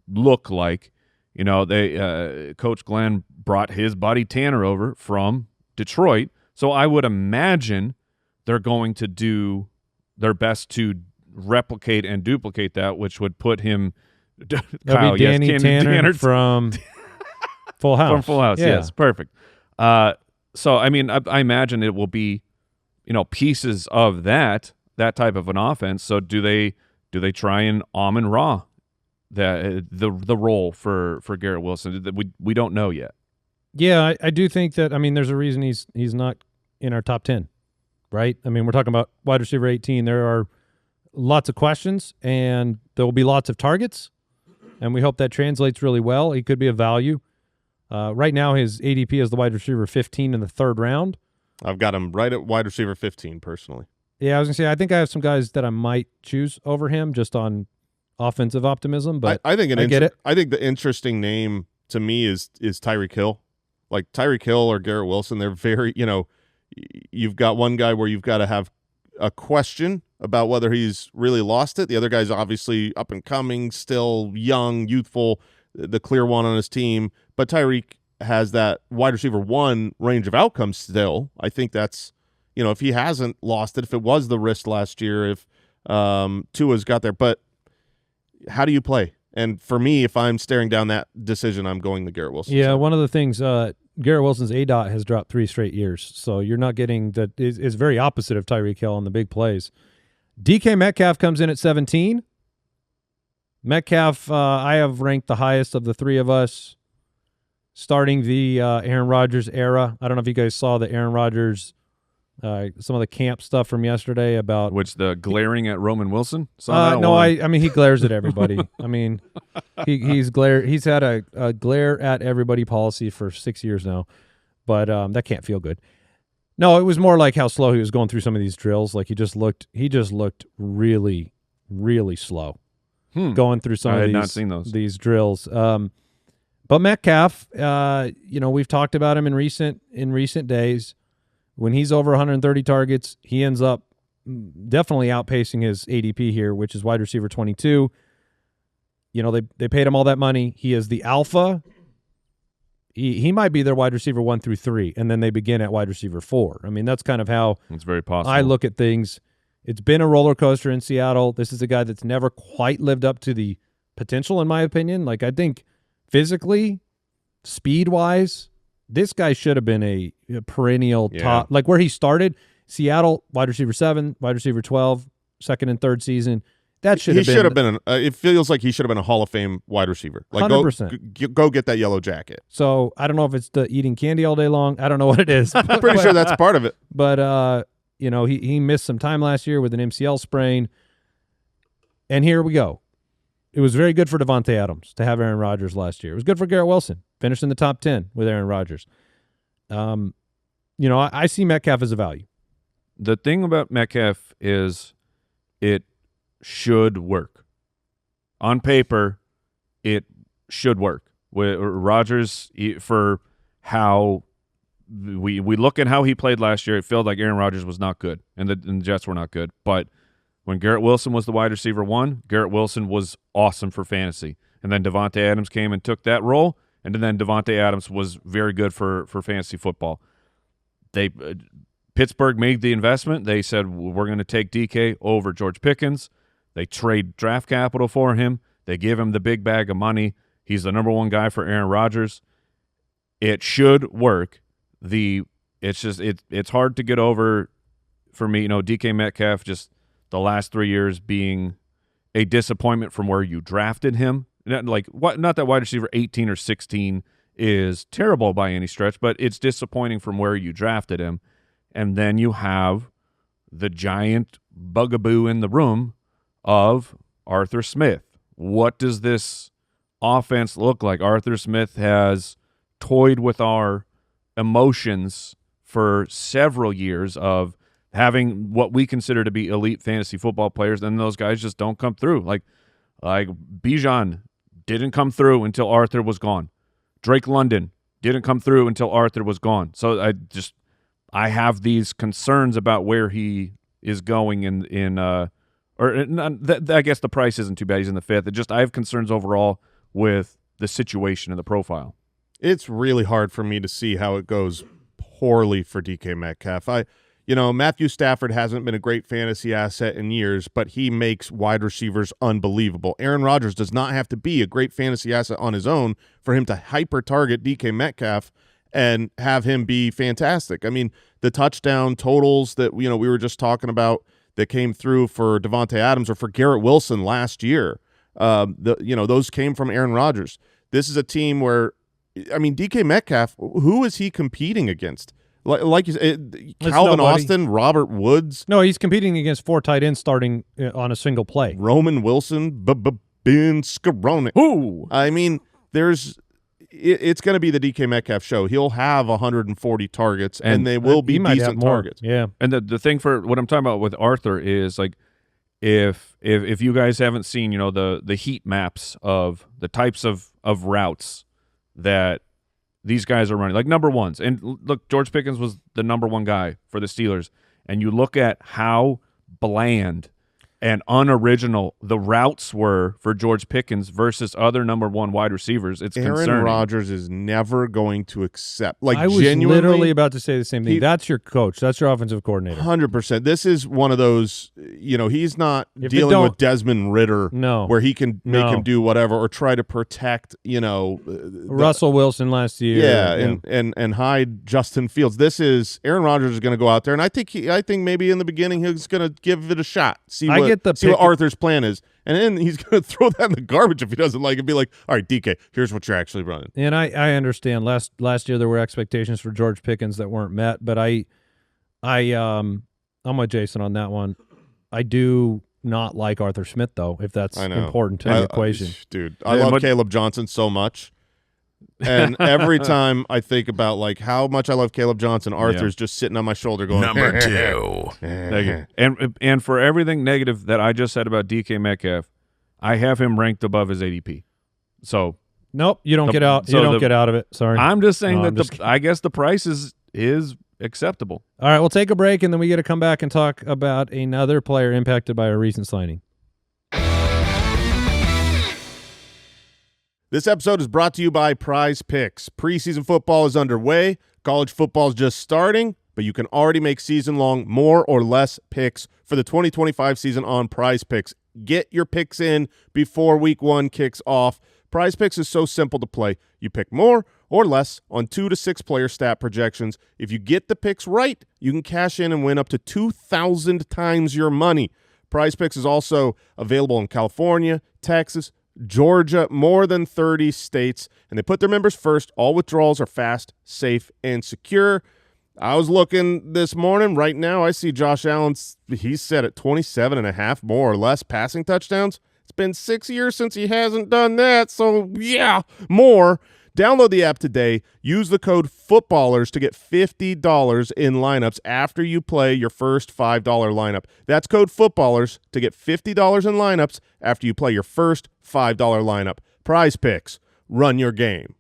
look like? They Coach Glenn brought his buddy Tanner over from Detroit, so I would imagine they're going to do their best to replicate and duplicate that, which would put him. That'll be Danny Tanner from Full House. From Full House, Yeah. yes, perfect. So I mean, I imagine it will be, pieces of that type of an offense. So do they try and Amon-Ra the role for Garrett Wilson? We don't know yet. Yeah, I do think that. I mean, there's a reason he's not in our top 10, right? I mean, we're talking about wide receiver 18. There are lots of questions, and there will be lots of targets, and we hope that translates really well. He could be a value. Right now, his ADP is the wide receiver 15 in the 3rd round. I've got him right at wide receiver 15 personally. Yeah, I was going to say, I think I have some guys that I might choose over him just on offensive optimism, but I think I get it. I think the interesting name to me is Tyreek Hill. Like Tyreek Hill or Garrett Wilson, they're very, you've got one guy where you've got to have a question about whether he's really lost it. The other guy's obviously up and coming, still young, youthful, the clear one on his team. But Tyreek has that wide receiver 1 range of outcomes still. I think that's, if he hasn't lost it, if it was the wrist last year, if Tua's got there. But how do you play? And for me, if I'm staring down that decision, I'm going the Garrett Wilson. Yeah, side. one of the things, Garrett Wilson's ADOT has dropped 3 straight years. So you're not getting that. Is very opposite of Tyreek Hill on the big plays. DK Metcalf comes in at 17. Metcalf, I have ranked the highest of the 3 of us, starting the Aaron Rodgers era. I don't know if you guys saw the Aaron Rodgers, some of the camp stuff from yesterday about Which the glaring at Roman Wilson? No, I mean he glares at everybody. I mean he's had a glare at everybody policy for 6 years now, but that can't feel good. No, it was more like how slow he was going through some of these drills. Like he just looked really, really slow going through some of not seen those. these drills. But Metcalf, we've talked about him in recent days. When he's over 130 targets, he ends up definitely outpacing his ADP here, which is wide receiver 22. They paid him all that money. He is the alpha. He might be their wide receiver 1 through 3, and then they begin at wide receiver 4. I mean, that's kind of how it's very possible. I look at things. It's been a roller coaster in Seattle. This is a guy that's never quite lived up to the potential, in my opinion. Like, I think physically, speed-wise, this guy should have been a perennial top. Like where he started, Seattle, wide receiver 7, wide receiver 12, 2nd and 3rd season. That should have been. It feels like he should have been a Hall of Fame wide receiver. Like 100%. Go get that yellow jacket. So I don't know if it's the eating candy all day long. I don't know what it is. I'm pretty sure that's part of it. But he missed some time last year with an MCL sprain. And here we go. It was very good for Davante Adams to have Aaron Rodgers last year. It was good for Garrett Wilson, finished in the top 10 with Aaron Rodgers. I see Metcalf as a value. The thing about Metcalf is it should work. On paper, it should work. Rodgers, for how we look at how he played last year, it felt like Aaron Rodgers was not good, and the Jets were not good. But when Garrett Wilson was the wide receiver 1, Garrett Wilson was awesome for fantasy. And then Davante Adams came and took that role, and then Davante Adams was very good for fantasy football. Pittsburgh made the investment. They said, we're going to take DK over George Pickens. They trade draft capital for him. They give him the big bag of money. He's the number 1 guy for Aaron Rodgers. It should work. It's hard to get over for me. DK Metcalf just the last 3 years being a disappointment from where you drafted him. Not that wide receiver 18 or 16 is terrible by any stretch, but it's disappointing from where you drafted him. And then you have the giant bugaboo in the room of Arthur Smith. What does this offense look like? Arthur Smith has toyed with our emotions for several years of having what we consider to be elite fantasy football players, and those guys just don't come through. Like Bijan didn't come through until Arthur was gone. Drake London didn't come through until Arthur was gone. So I have these concerns about where he is going I guess the price isn't too bad. He's in the 5th. I have concerns overall with the situation and the profile. It's really hard for me to see how it goes poorly for DK Metcalf. Matthew Stafford hasn't been a great fantasy asset in years, but he makes wide receivers unbelievable. Aaron Rodgers does not have to be a great fantasy asset on his own for him to hyper-target DK Metcalf and have him be fantastic. I mean, the touchdown totals that we were just talking about that came through for Davante Adams or for Garrett Wilson last year, those came from Aaron Rodgers. This is a team where I mean, DK Metcalf, who is he competing against? Like you said, Calvin Austin, Robert Woods. No, he's competing against 4 tight ends starting on a single play. Roman Wilson, Ben Scarone. Ooh. I mean, it's going to be the DK Metcalf show. He'll have 140 targets, and they will be decent targets. Yeah. And the thing for what I'm talking about with Arthur is like, if you guys haven't seen, the heat maps of the types of routes that these guys are running, like number ones. And look, George Pickens was the number 1 guy for the Steelers. And you look at how bland and unoriginal the routes were for George Pickens versus other number 1 wide receivers. It's concerning. Aaron Rodgers is never going to accept. Like, I was genuinely, literally about to say the same thing. That's your coach. That's your offensive coordinator. 100%. This is one of those, he's not dealing with Desmond Ritter where he can make him do whatever or try to protect, Russell Wilson last year. Yeah, and hide Justin Fields. This is Aaron Rodgers is going to go out there, and I think maybe in the beginning he's going to give it a shot. See what Arthur's plan is, and then he's going to throw that in the garbage if he doesn't like it. Be like, all right, DK, here's what you're actually running. And I understand. Last year there were expectations for George Pickens that weren't met, but I'm with Jason on that one. I do not like Arthur Smith though, if that's important to the equation. Dude, I love Caleb Johnson so much. And every time I think about like how much I love Caleb Johnson, Arthur's just sitting on my shoulder going, Number 2. And for everything negative that I just said about DK Metcalf, I have him ranked above his ADP. So nope, you don't get out. You don't get out of it. Sorry, I'm just saying I guess the price is acceptable. All right, we'll take a break and then we got to come back and talk about another player impacted by a recent signing. This episode is brought to you by Prize Picks. Preseason football is underway. College football is just starting, but you can already make season-long more or less picks for the 2025 season on Prize Picks. Get your picks in before Week 1 kicks off. Prize Picks is so simple to play. You pick more or less on 2 to 6 player stat projections. If you get the picks right, you can cash in and win up to 2,000 times your money. Prize Picks is also available in California, Texas, Georgia, more than 30 states, and they put their members first. All withdrawals are fast, safe, and secure. I was looking this morning. Right now, I see Josh Allen, he's set at 27.5 more or less passing touchdowns. It's been 6 years since he hasn't done that, so yeah, more. Download the app today. Use the code FOOTBALLERS to get $50 in lineups after you play your first $5 lineup. That's code FOOTBALLERS to get $50 in lineups after you play your first $5 lineup. Prize Picks. Run your game.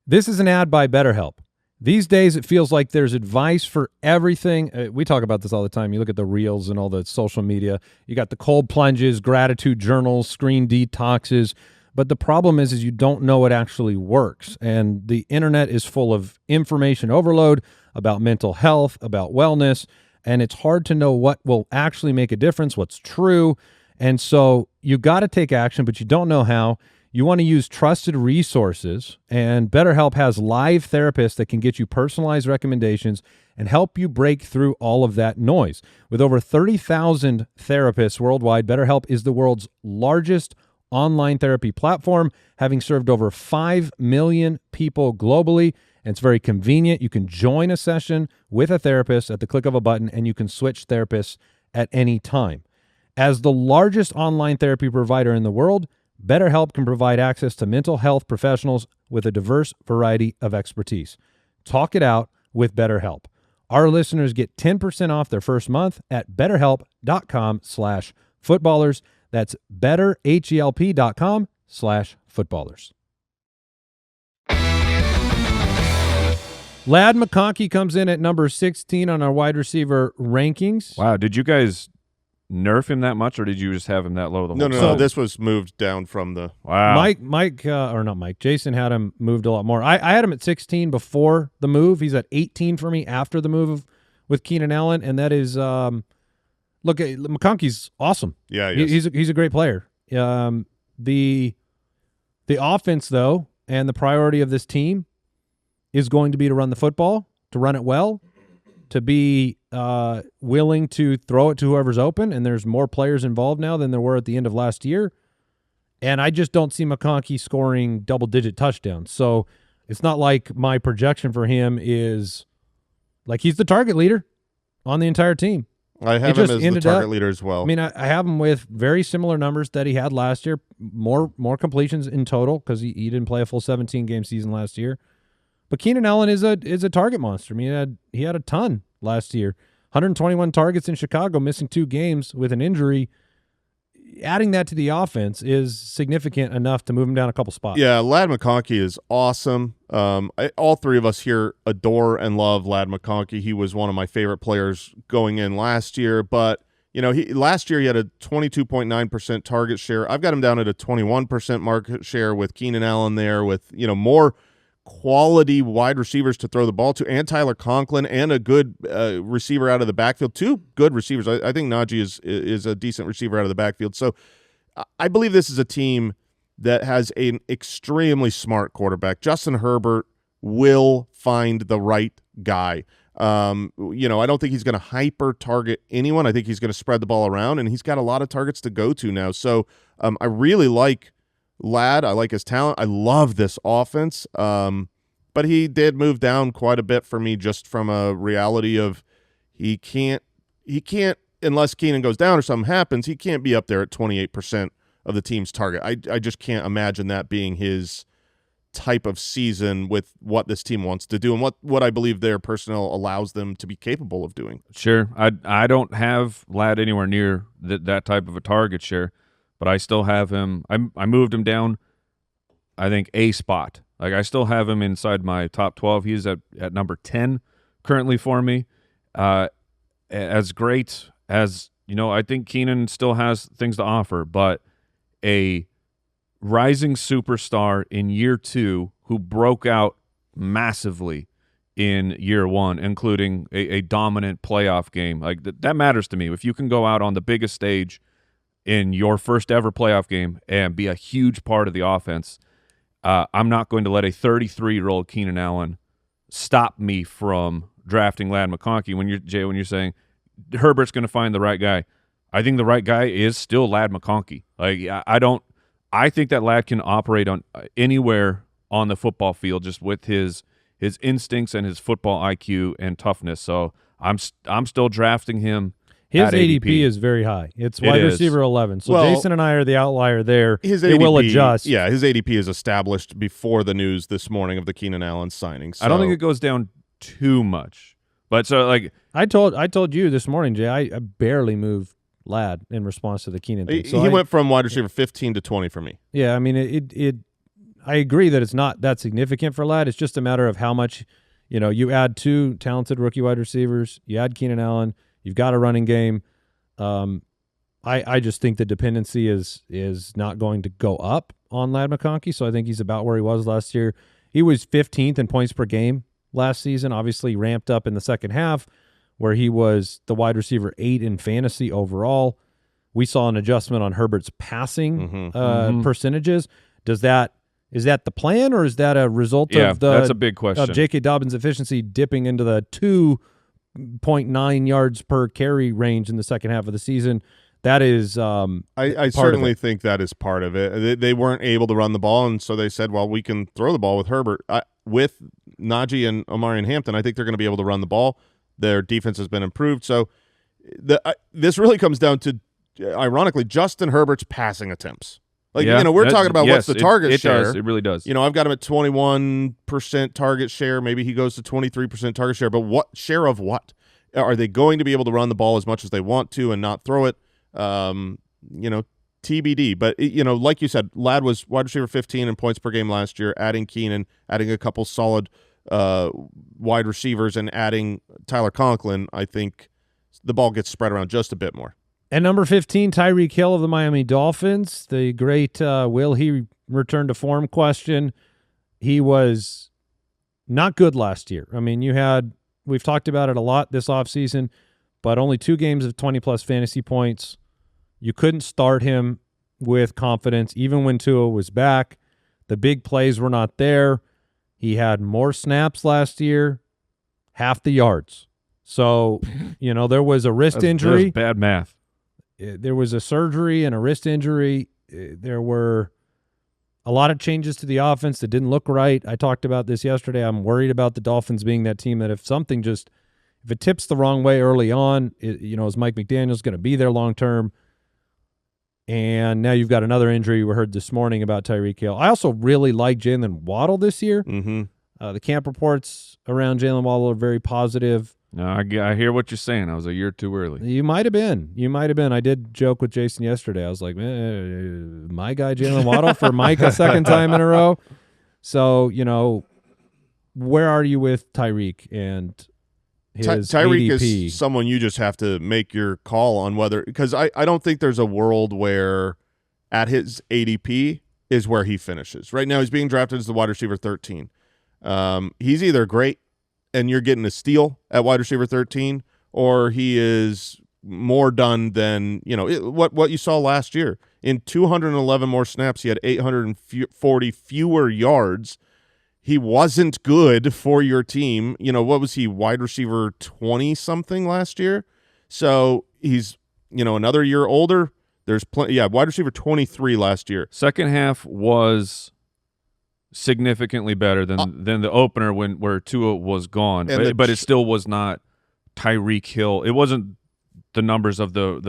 This is an ad by BetterHelp. These days, it feels like there's advice for everything. We talk about this all the time. You look at the reels and all the social media. You got the cold plunges, gratitude journals, screen detoxes. But the problem is you don't know what actually works. And the internet is full of information overload about mental health, about wellness, and it's hard to know what will actually make a difference, what's true. And so you got to take action, but you don't know how. You want to use trusted resources, and BetterHelp has live therapists that can get you personalized recommendations and help you break through all of that noise. With over 30,000 therapists worldwide, BetterHelp is the world's largest online therapy platform, having served over 5 million people globally. And it's very convenient. You can join a session with a therapist at the click of a button, and you can switch therapists at any time. As the largest online therapy provider in the world, BetterHelp can provide access to mental health professionals with a diverse variety of expertise. Talk it out with BetterHelp. Our listeners get 10% off their first month at betterhelp.com/footballers. That's betterhelp.com/footballers. Ladd McConkey comes in at number 16 on our wide receiver rankings. Wow, did you guys nerf him that much, or did you just have him that low the whole time? No. This was moved down from the... Wow. Jason had him moved a lot more. I had him at 16 before the move. He's at 18 for me after the move with Keenan Allen, and that is... Look, McConkey's awesome. Yeah, he's a great player. The offense, though, and the priority of this team is going to be to run the football, to run it well, to be willing to throw it to whoever's open, and there's more players involved now than there were at the end of last year. And I just don't see McConkey scoring double-digit touchdowns. So it's not like my projection for him is like he's the target leader on the entire team. I have him as the target leader as well. I mean, I have him with very similar numbers that he had last year, more completions in total because he didn't play a full 17-game season last year. But Keenan Allen is a target monster. I mean, he had a ton last year. 121 targets in Chicago, missing 2 games with an injury. Adding that to the offense is significant enough to move him down a couple spots. Yeah, Ladd McConkey is awesome. All three of us here adore and love Ladd McConkey. He was one of my favorite players going in last year, but last year he had a 22.9% target share. I've got him down at a 21% market share with Keenan Allen there, with more quality wide receivers to throw the ball to, and Tyler Conklin, and a good receiver out of the backfield. 2 good receivers. I think Najee is a decent receiver out of the backfield. So I believe this is a team that has an extremely smart quarterback. Justin Herbert will find the right guy. I don't think he's going to hyper target anyone. I think he's going to spread the ball around, and he's got a lot of targets to go to now. So I really like Ladd. I like his talent. I love this offense. But he did move down quite a bit for me, just from a reality of he can't unless Keenan goes down or something happens, he can't be up there at 28% of the team's target. I just can't imagine that being his type of season with what this team wants to do and what I believe their personnel allows them to be capable of doing. Sure. I don't have Ladd anywhere near that type of a target share, but I still have him. I moved him down, I think, a spot. Like, I still have him inside my top 12. He's at number 10 currently for me. As great as, I think Keenan still has things to offer, but a rising superstar in year 2 who broke out massively in year 1, including a dominant playoff game. Like, that matters to me. If you can go out on the biggest stage in your first ever playoff game and be a huge part of the offense, I'm not going to let a 33-year-old Keenan Allen stop me from drafting Ladd McConkey. When you're saying Herbert's going to find the right guy, I think the right guy is still Ladd McConkey. Like, I think that Ladd can operate on anywhere on the football field, just with his instincts and his football IQ and toughness. So I'm still drafting him. His ADP is very high. It's wide receiver 11. So Jason and I are the outlier there. His ADP, ADP will adjust. Yeah, his ADP is established before the news this morning of the Keenan Allen signing. So. I don't think it goes down too much. But so, like, I told you this morning, Jay, I barely moved Ladd in response to the Keenan thing. So he went from wide receiver 15 to 20 for me. Yeah, I mean, I agree that it's not that significant for Ladd. It's just a matter of how much, you add 2 talented rookie wide receivers, you add Keenan Allen, you've got a running game. I just think the dependency is not going to go up on Ladd McConkey, so I think he's about where he was last year. He was 15th in points per game last season, obviously ramped up in the second half, where he was the wide receiver 8 in fantasy overall. We saw an adjustment on Herbert's passing percentages. Is that the plan, or is that a result of that's a big question, of J.K. Dobbins' efficiency dipping into the 2.9 yards per carry range in the second half of the season? That is I certainly think that is part of it. They weren't able to run the ball, and so they said, well, we can throw the ball with Herbert. With Najee and Omarion Hampton, I think they're going to be able to run the ball. Their defense has been improved. So this really comes down to, ironically, Justin Herbert's passing attempts. Like, we're talking about what's the target share. Does. It really does. I've got him at 21% target share. Maybe he goes to 23% target share. But what share of what? Are they going to be able to run the ball as much as they want to and not throw it? TBD. But, like you said, Ladd was wide receiver 15 in points per game last year, adding Keenan, adding a couple solid wide receivers, and adding Tyler Conklin. I think the ball gets spread around just a bit more. And number 15, Tyreek Hill of the Miami Dolphins, the great will he return to form question. He was not good last year. I mean, we've talked about it a lot this offseason, but only 2 games of 20-plus fantasy points. You couldn't start him with confidence, even when Tua was back. The big plays were not there. He had more snaps last year, half the yards. So, there was a wrist injury. That's bad math. There was a surgery and a wrist injury. there were a lot of changes to the offense that didn't look right. I talked about this yesterday. I'm worried about the Dolphins being that team that if it tips the wrong way early on, is Mike McDaniel's going to be there long term? And now you've got another injury. We heard this morning about Tyreek Hill. I also really like Jalen Waddle this year. Mm-hmm. The camp reports around Jalen Waddle are very positive. No, I hear what you're saying. I was a year too early. You might have been. I did joke with Jason yesterday. I was like, man, my guy Jalen Waddle for Mike a second time in a row. So, where are you with Tyreek and his Tyreek ADP? is someone you just have to make your call on whether, because I don't think there's a world where at his ADP is where he finishes. Right now he's being drafted as the wide receiver 13. He's either great and you're getting a steal at wide receiver 13, or he is more done than, what you saw last year. In 211 more snaps, he had 840 fewer yards. He wasn't good for your team. What was he, wide receiver 20-something last year? So he's, another year older. There's plenty. Yeah, wide receiver 23 last year. Second half was significantly better than the opener where Tua was gone, but it still was not Tyreek Hill. It wasn't the numbers of the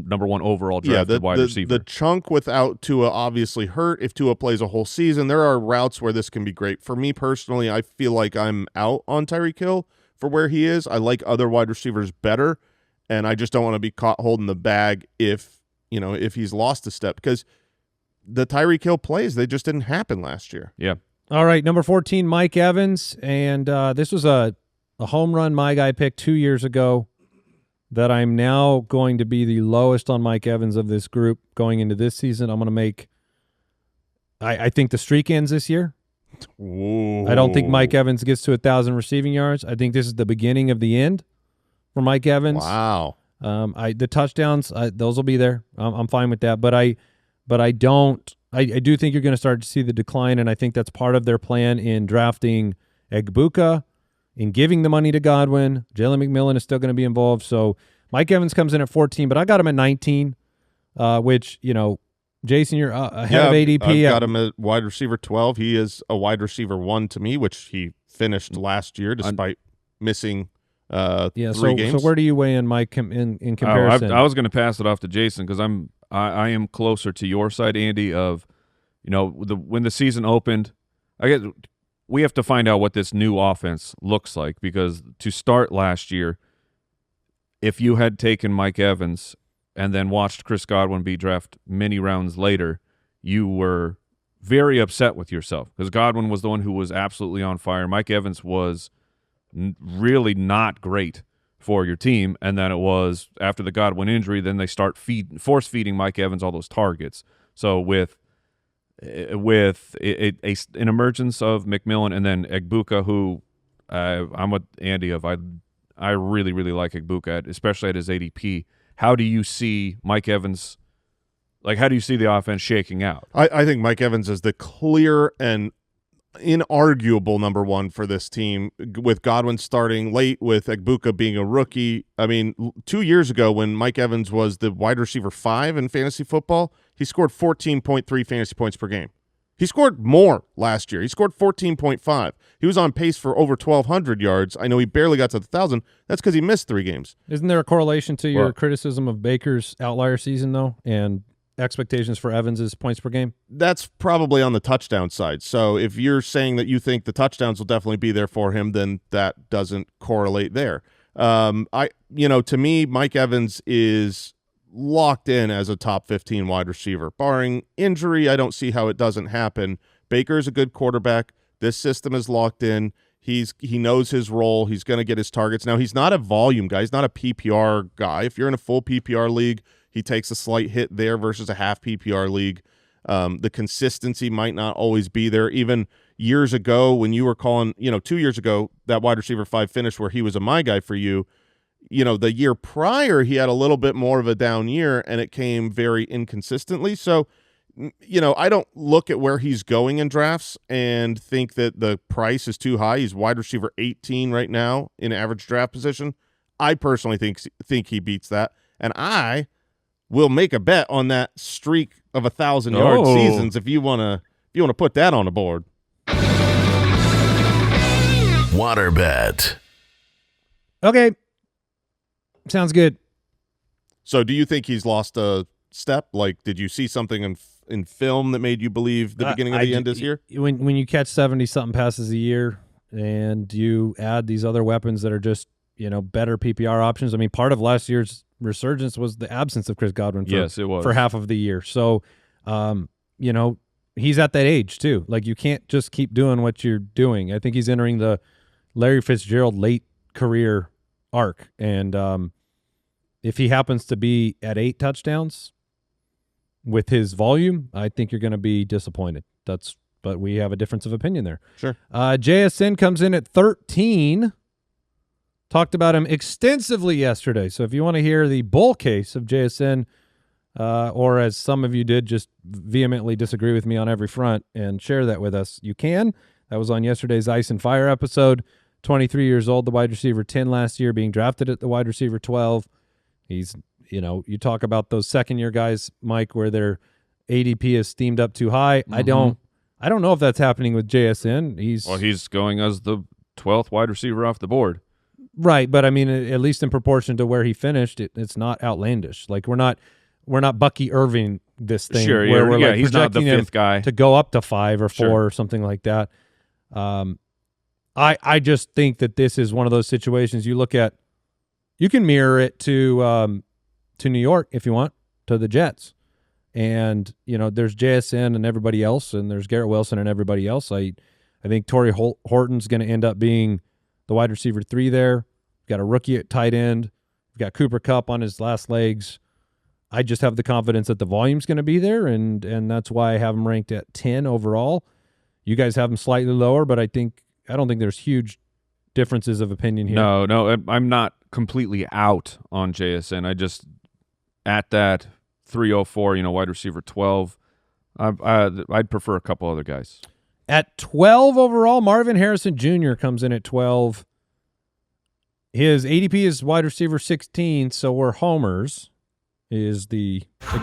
number one overall drafted wide receiver. The chunk without Tua obviously hurt. If Tua plays a whole season, there are routes where this can be great. For me personally, I feel like I'm out on Tyreek Hill for where he is. I like other wide receivers better, and I just don't want to be caught holding the bag if he's lost a step, because the Tyreek Hill plays, they just didn't happen last year. Yeah. All right, number 14, Mike Evans, and this was a home run my guy pick 2 years ago that I'm now going to be the lowest on Mike Evans of this group going into this season. I'm going to make I think the streak ends this year. Whoa. I don't think Mike Evans gets to 1,000 receiving yards. I think this is the beginning of the end for Mike Evans. Wow. The touchdowns, those will be there. I'm fine with that, but I do think you're going to start to see the decline, and I think that's part of their plan in drafting Egbuka, in giving the money to Godwin. Jalen McMillan is still going to be involved. So Mike Evans comes in at 14, but I got him at 19, which, Jason, you're ahead of ADP. I've got him at wide receiver 12. He is a wide receiver 1 to me, which he finished last year despite missing 3 games. So where do you weigh in, Mike, in comparison? I was going to pass it off to Jason because I am closer to your side, Andy, of, when the season opened, we have to find out what this new offense looks like, because to start last year, if you had taken Mike Evans and then watched Chris Godwin be drafted many rounds later, you were very upset with yourself because Godwin was the one who was absolutely on fire. Mike Evans was really not great for your team, and then it was after the Godwin injury, then they start force feeding Mike Evans all those targets. So with an emergence of McMillan and then Egbuka, who I'm with Andy of, I really, really like Egbuka, especially at his ADP. How do you see Mike Evans, how do you see the offense shaking out? I think Mike Evans is the clear and inarguable number 1 for this team, with Godwin starting late, with Egbuka being a rookie. I mean, 2 years ago when Mike Evans was the wide receiver 5 in fantasy football, he scored 14.3 fantasy points per game. He scored more last year. He scored 14.5. He was on pace for over 1,200 yards. I know he barely got to the 1,000. That's because he missed 3 games. Isn't there a correlation to your criticism of Baker's outlier season, though, and expectations for Evans's points per game? That's probably on the touchdown side. So if you're saying that you think the touchdowns will definitely be there for him, then that doesn't correlate there. To me, Mike Evans is locked in as a top 15 wide receiver. Barring injury, I don't see how it doesn't happen. Baker is a good quarterback. This system is locked in. He knows his role. He's going to get his targets. Now, he's not a volume guy. He's not a PPR guy. If you're in a full PPR league, he takes a slight hit there versus a half PPR league. The consistency might not always be there. Even years ago when you were calling, 2 years ago, that wide receiver 5 finish where he was a my guy for you, the year prior, he had a little bit more of a down year, and it came very inconsistently. So, I don't look at where he's going in drafts and think that the price is too high. He's wide receiver 18 right now in average draft position. I personally think he beats that, and I we'll make a bet on that streak of 1,000-yard seasons if you want to put that on the board. Water bet. Okay. Sounds good. So do you think he's lost a step? Like, did you see something in film that made you believe the beginning of the end is here? When you catch 70-something passes a year and you add these other weapons that are just, better PPR options. I mean, part of last year's resurgence was the absence of Chris Godwin for half of the year. So, he's at that age too. Like, you can't just keep doing what you're doing. I think he's entering the Larry Fitzgerald late career arc. And if he happens to be at 8 touchdowns with his volume, I think you're going to be disappointed. But we have a difference of opinion there. Sure. JSN comes in at 13. Talked about him extensively yesterday. So if you want to hear the bull case of JSN, or as some of you did, just vehemently disagree with me on every front and share that with us, you can. That was on yesterday's Ice and Fire episode. 23 years old, the wide receiver 10 last year, being drafted at the wide receiver 12. He's, you talk about those second-year guys, Mike, where their ADP is steamed up too high. I don't know if that's happening with JSN. He's going as the 12th wide receiver off the board. Right, but I mean, at least in proportion to where he finished, it's not outlandish. Like, we're not Bucky Irving this thing. Sure, where we're like he's not the projecting 5th guy to go up to 5 or 4 Sure. or something like that. I just think that this is one of those situations you can mirror it to New York if you want, to the Jets. And, there's JSN and everybody else, and there's Garrett Wilson and everybody else. I think Torrey Horton's going to end up being the wide receiver 3 there. Got a rookie at tight end. We've got Cooper Kupp on his last legs. I just have the confidence that the volume's going to be there, and that's why I have him ranked at 10 overall. You guys have him slightly lower, but I don't think there's huge differences of opinion here. No, I'm not completely out on JSN. I just, at that 304, wide receiver 12, I'd prefer a couple other guys. At 12 overall, Marvin Harrison Jr. comes in at 12. His ADP is wide receiver 16, so we're homers. Is the I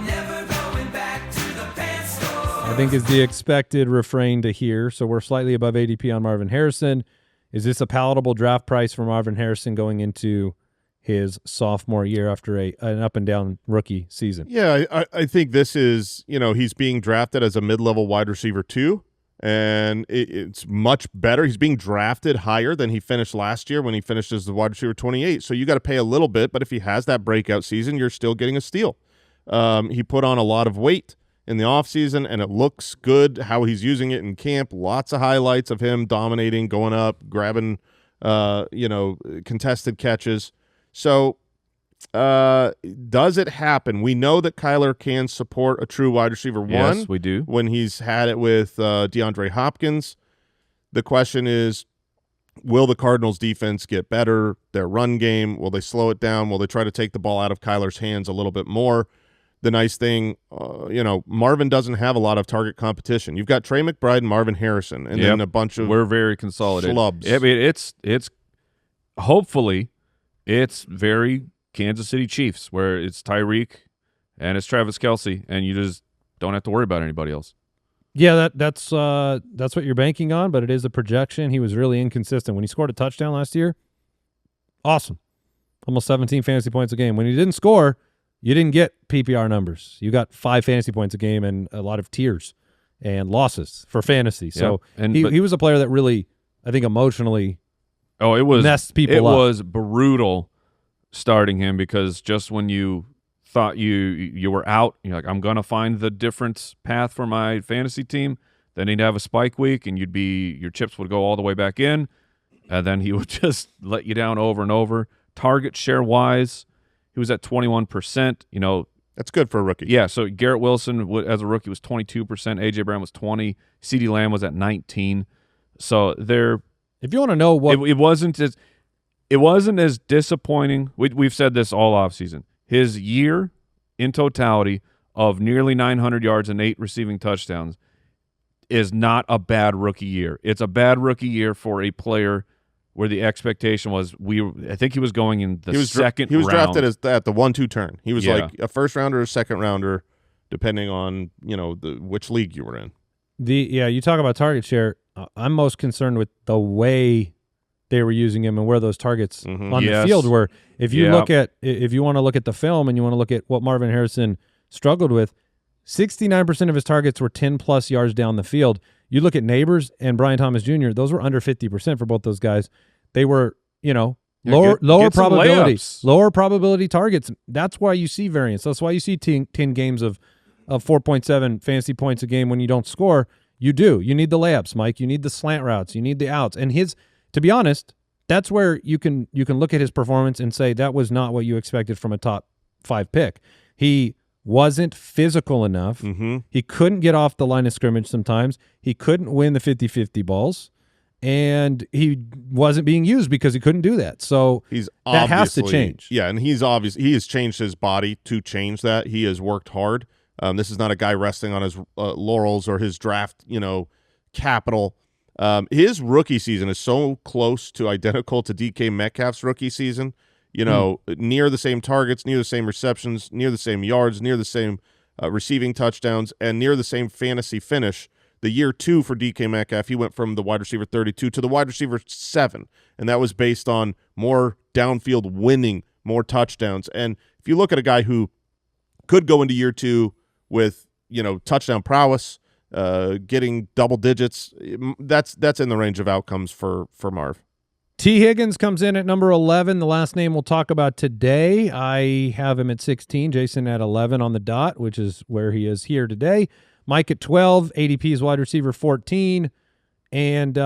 think is the expected refrain to hear. So we're slightly above ADP on Marvin Harrison. Is this a palatable draft price for Marvin Harrison going into his sophomore year after an up and down rookie season? Yeah, I think this is, he's being drafted as a mid-level wide receiver 2, and it's much better. He's being drafted higher than he finished last year when he finished as the wide receiver 28. So you got to pay a little bit, but if he has that breakout season, you're still getting a steal. He put on a lot of weight in the offseason, and it looks good how he's using it in camp. Lots of highlights of him dominating, going up, grabbing, contested catches. So does it happen? We know that Kyler can support a true wide receiver 1. Yes, we do. When he's had it with DeAndre Hopkins. The question is, will the Cardinals defense get better? Their run game, will they slow it down? Will they try to take the ball out of Kyler's hands a little bit more? The nice thing, Marvin doesn't have a lot of target competition. You've got Trey McBride and Marvin Harrison, and then a bunch of we're very consolidated. Schlubs. I mean, it's hopefully it's very Kansas City Chiefs, where it's Tyreek and it's Travis Kelce, and you just don't have to worry about anybody else. Yeah, that's what you're banking on, but it is a projection. He was really inconsistent. When he scored a touchdown last year, awesome. Almost 17 fantasy points a game. When he didn't score, you didn't get PPR numbers. You got 5 fantasy points a game and a lot of tears and losses for fantasy. So he was a player that really, I think, emotionally messed people up. It was brutal starting him, because just when you thought you were out, you're like, I'm going to find the difference path for my fantasy team. Then he'd have a spike week, and your chips would go all the way back in, and then he would just let you down over and over. Target share-wise, he was at 21%. That's good for a rookie. Yeah, so Garrett Wilson, as a rookie, was 22%. A.J. Brown was 20%. CeeDee Lamb was at 19%. So if you want to know what... It wasn't as disappointing. We've said this all offseason. His year in totality of nearly 900 yards and 8 receiving touchdowns is not a bad rookie year. It's a bad rookie year for a player where the expectation was I think he was going in the second round. He was drafted at the 1-2 turn. He was Yeah. like a first rounder or second rounder, depending on which league you were in. You talk about target share. I'm most concerned with the way they were using him and where those targets on the field were. If you want to look at the film and you want to look at what Marvin Harrison struggled with, 69% of his targets were 10-plus yards down the field. You look at Neighbors and Brian Thomas Jr., those were under 50% for both those guys. They were, lower probability targets. That's why you see variance. That's why you see 10 games of 4.7 fantasy points a game when you don't score. You do. You need the layups, Mike. You need the slant routes. You need the outs. And to be honest, that's where you can look at his performance and say that was not what you expected from a top 5 pick. He wasn't physical enough. Mm-hmm. He couldn't get off the line of scrimmage sometimes. He couldn't win the 50-50 balls, and he wasn't being used because he couldn't do that. So that has to change. Yeah, and he has changed his body to change that. He has worked hard. This is not a guy resting on his laurels or his draft, capital. His rookie season is so close to identical to DK Metcalf's rookie season. Near the same targets, near the same receptions, near the same yards, near the same receiving touchdowns, and near the same fantasy finish. The year 2 for DK Metcalf, he went from the wide receiver 32 to the wide receiver 7, and that was based on more downfield winning, more touchdowns. And if you look at a guy who could go into year 2 with touchdown prowess, getting double digits, that's in the range of outcomes for Marv. T. Higgins comes in at number 11, the last name we'll talk about today. I have him at 16, Jason at 11 on the dot, which is where he is here today. Mike at 12, ADP is wide receiver 14. And,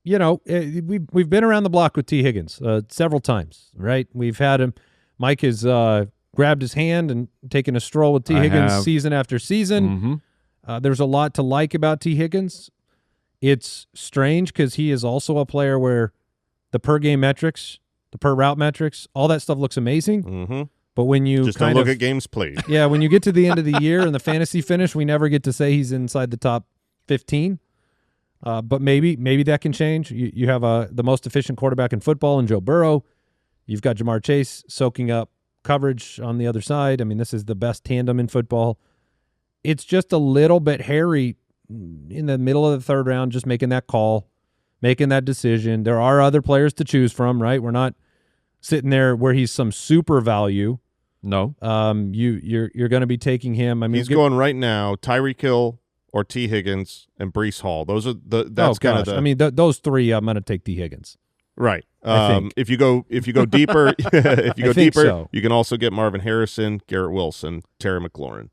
we've been around the block with T. Higgins several times, right? We've had him. Mike has grabbed his hand and taken a stroll with T. Higgins season after season. Mm-hmm. There's a lot to like about T. Higgins. It's strange because he is also a player where the per-game metrics, the per-route metrics, all that stuff looks amazing. Mm-hmm. But when you just don't look at games played. Yeah, when you get to the end of the year and the fantasy finish, we never get to say he's inside the top 15. But maybe that can change. You have the most efficient quarterback in football in Joe Burrow. You've got Jamar Chase soaking up coverage on the other side. I mean, this is the best tandem in football. It's just a little bit hairy in the middle of the third round, just making that call, making that decision. There are other players to choose from, right? We're not sitting there where he's some super value. No. You're going to be taking him. I mean, he's going right now, Tyreek Hill or T. Higgins and Breece Hall. Those are I mean, those three, I'm going to take T. Higgins. Right. I think. If you go deeper, so. You can also get Marvin Harrison, Garrett Wilson, Terry McLaurin.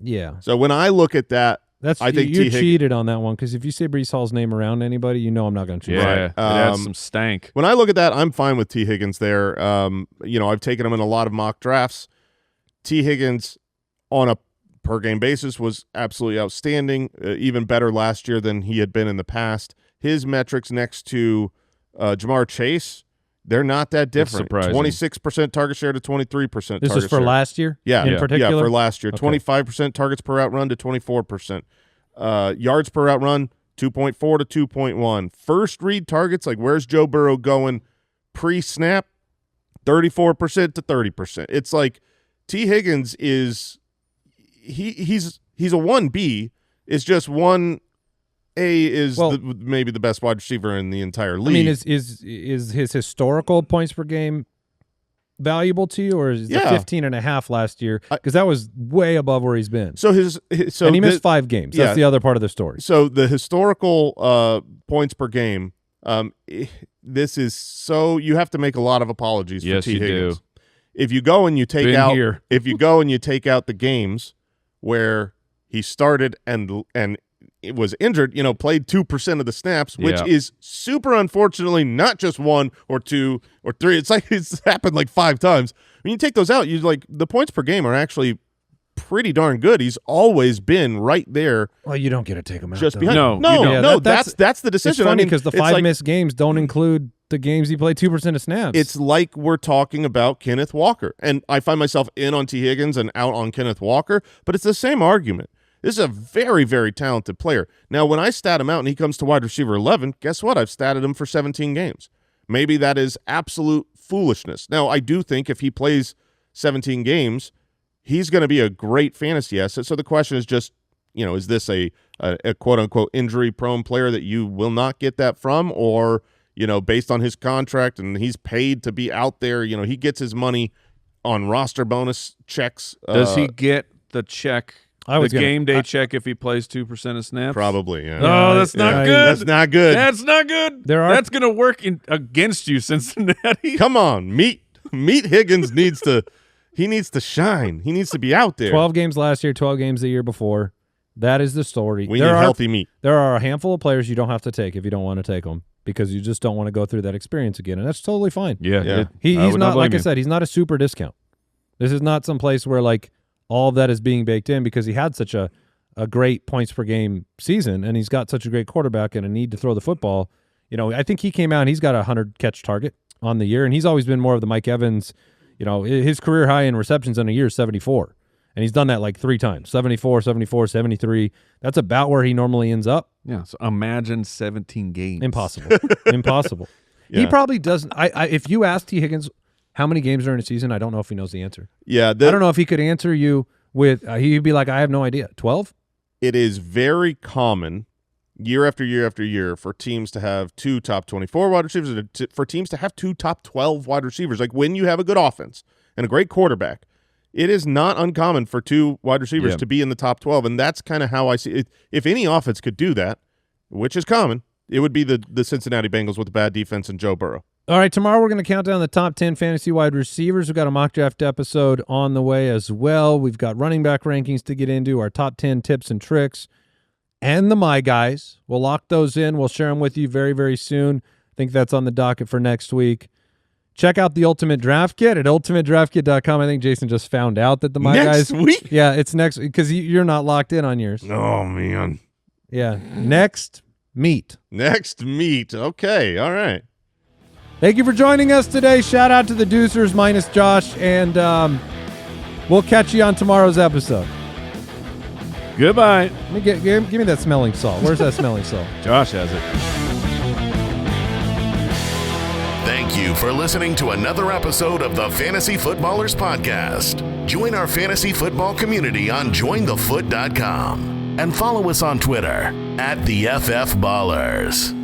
Yeah. So when I look at that, I think you cheated on that one because if you say Breece Hall's name around anybody, I'm not going to choose. Yeah, Right. it has some stank. When I look at that, I'm fine with T. Higgins there. I've taken him in a lot of mock drafts. T. Higgins on a per-game basis was absolutely outstanding, even better last year than he had been in the past. His metrics next to Jamar Chase, they're not that different. 26% target share to 23% target share. This is for last year? Yeah. In particular? Yeah, for last year. Okay. 25% targets per out run to 24%. Yards per out run, 2.4 to 2.1. First read targets, like where's Joe Burrow going pre-snap, 34% to 30%. It's like T. Higgins is he's a 1B. It's just 1A is maybe the best wide receiver in the entire league. I mean, is his historical points per game valuable to you, or is the 15.5 last year? Because that was way above where he's been. And he missed 5 games. That's the other part of the story. So the historical points per game, this is so you have to make a lot of apologies for T. Higgins. Do. If you go and you take out the games where he started and it was injured, played 2% of the snaps, which is super unfortunately not just 1 or 2 or 3. It's like it's happened like 5 times. When you take those out, the points per game are actually pretty darn good. He's always been right there. Well, you don't get to take him out. Just behind. No. That's the decision. It's funny because the 5 missed games don't include the games he played 2% of snaps. It's like we're talking about Kenneth Walker, and I find myself in on T. Higgins and out on Kenneth Walker, but it's the same argument. This is a very, very talented player. Now, when I stat him out and he comes to wide receiver 11, guess what? I've statted him for 17 games. Maybe that is absolute foolishness. Now, I do think if he plays 17 games, he's going to be a great fantasy asset. So the question is just, is this a quote-unquote injury-prone player that you will not get that from, or, based on his contract and he's paid to be out there, he gets his money on roster bonus checks. Does he get the check, game day check, if he plays 2% of snaps? Probably, yeah. Oh, that's not good. That's not good. That's not good. That's going to work against you, Cincinnati. Come on, meet Higgins needs to shine. He needs to be out there. 12 games last year, 12 games the year before. That is the story. We need healthy meat. There are a handful of players you don't have to take if you don't want to take them, because you just don't want to go through that experience again, and that's totally fine. Yeah. He's not, like I said, he's not a super discount. This is not some place where like all of that is being baked in, because he had such a great points per game season, and he's got such a great quarterback and a need to throw the football. I think he came out and he's got a 100 catch target on the year, and he's always been more of the Mike Evans. His career high in receptions in a year is 74. And he's done that like 3 times, 74, 74, 73. That's about where he normally ends up. Yeah, so imagine 17 games. Impossible. Impossible. Yeah. He probably doesn't. If you asked T. Higgins how many games are in a season, I don't know if he knows the answer. Yeah. I don't know if he could answer you with he'd be like, I have no idea. 12? It is very common year after year after year for teams to have 2 top 24 wide receivers, and for teams to have 2 top 12 wide receivers. Like when you have a good offense and a great quarterback, it is not uncommon for 2 wide receivers to be in the top 12, and that's kind of how I see it. If any offense could do that, which is common, it would be the Cincinnati Bengals with a bad defense and Joe Burrow. All right, tomorrow we're going to count down the top 10 fantasy wide receivers. We've got a mock draft episode on the way as well. We've got running back rankings to get into, our top 10 tips and tricks, and the My Guys. We'll lock those in. We'll share them with you very, very soon. I think that's on the docket for next week. Check out the Ultimate Draft Kit at ultimatedraftkit.com. I think Jason just found out that the My Guys. Next week? Yeah, it's next because you're not locked in on yours. Oh, man. Yeah. Next meet. Okay. All right. Thank you for joining us today. Shout out to the Deucers minus Josh, and we'll catch you on tomorrow's episode. Goodbye. Let me give me that smelling salt. Where's that smelling salt? Josh has it. Thank you for listening to another episode of the Fantasy Footballers Podcast. Join our fantasy football community on jointhefoot.com and follow us on Twitter @TheFFBallers.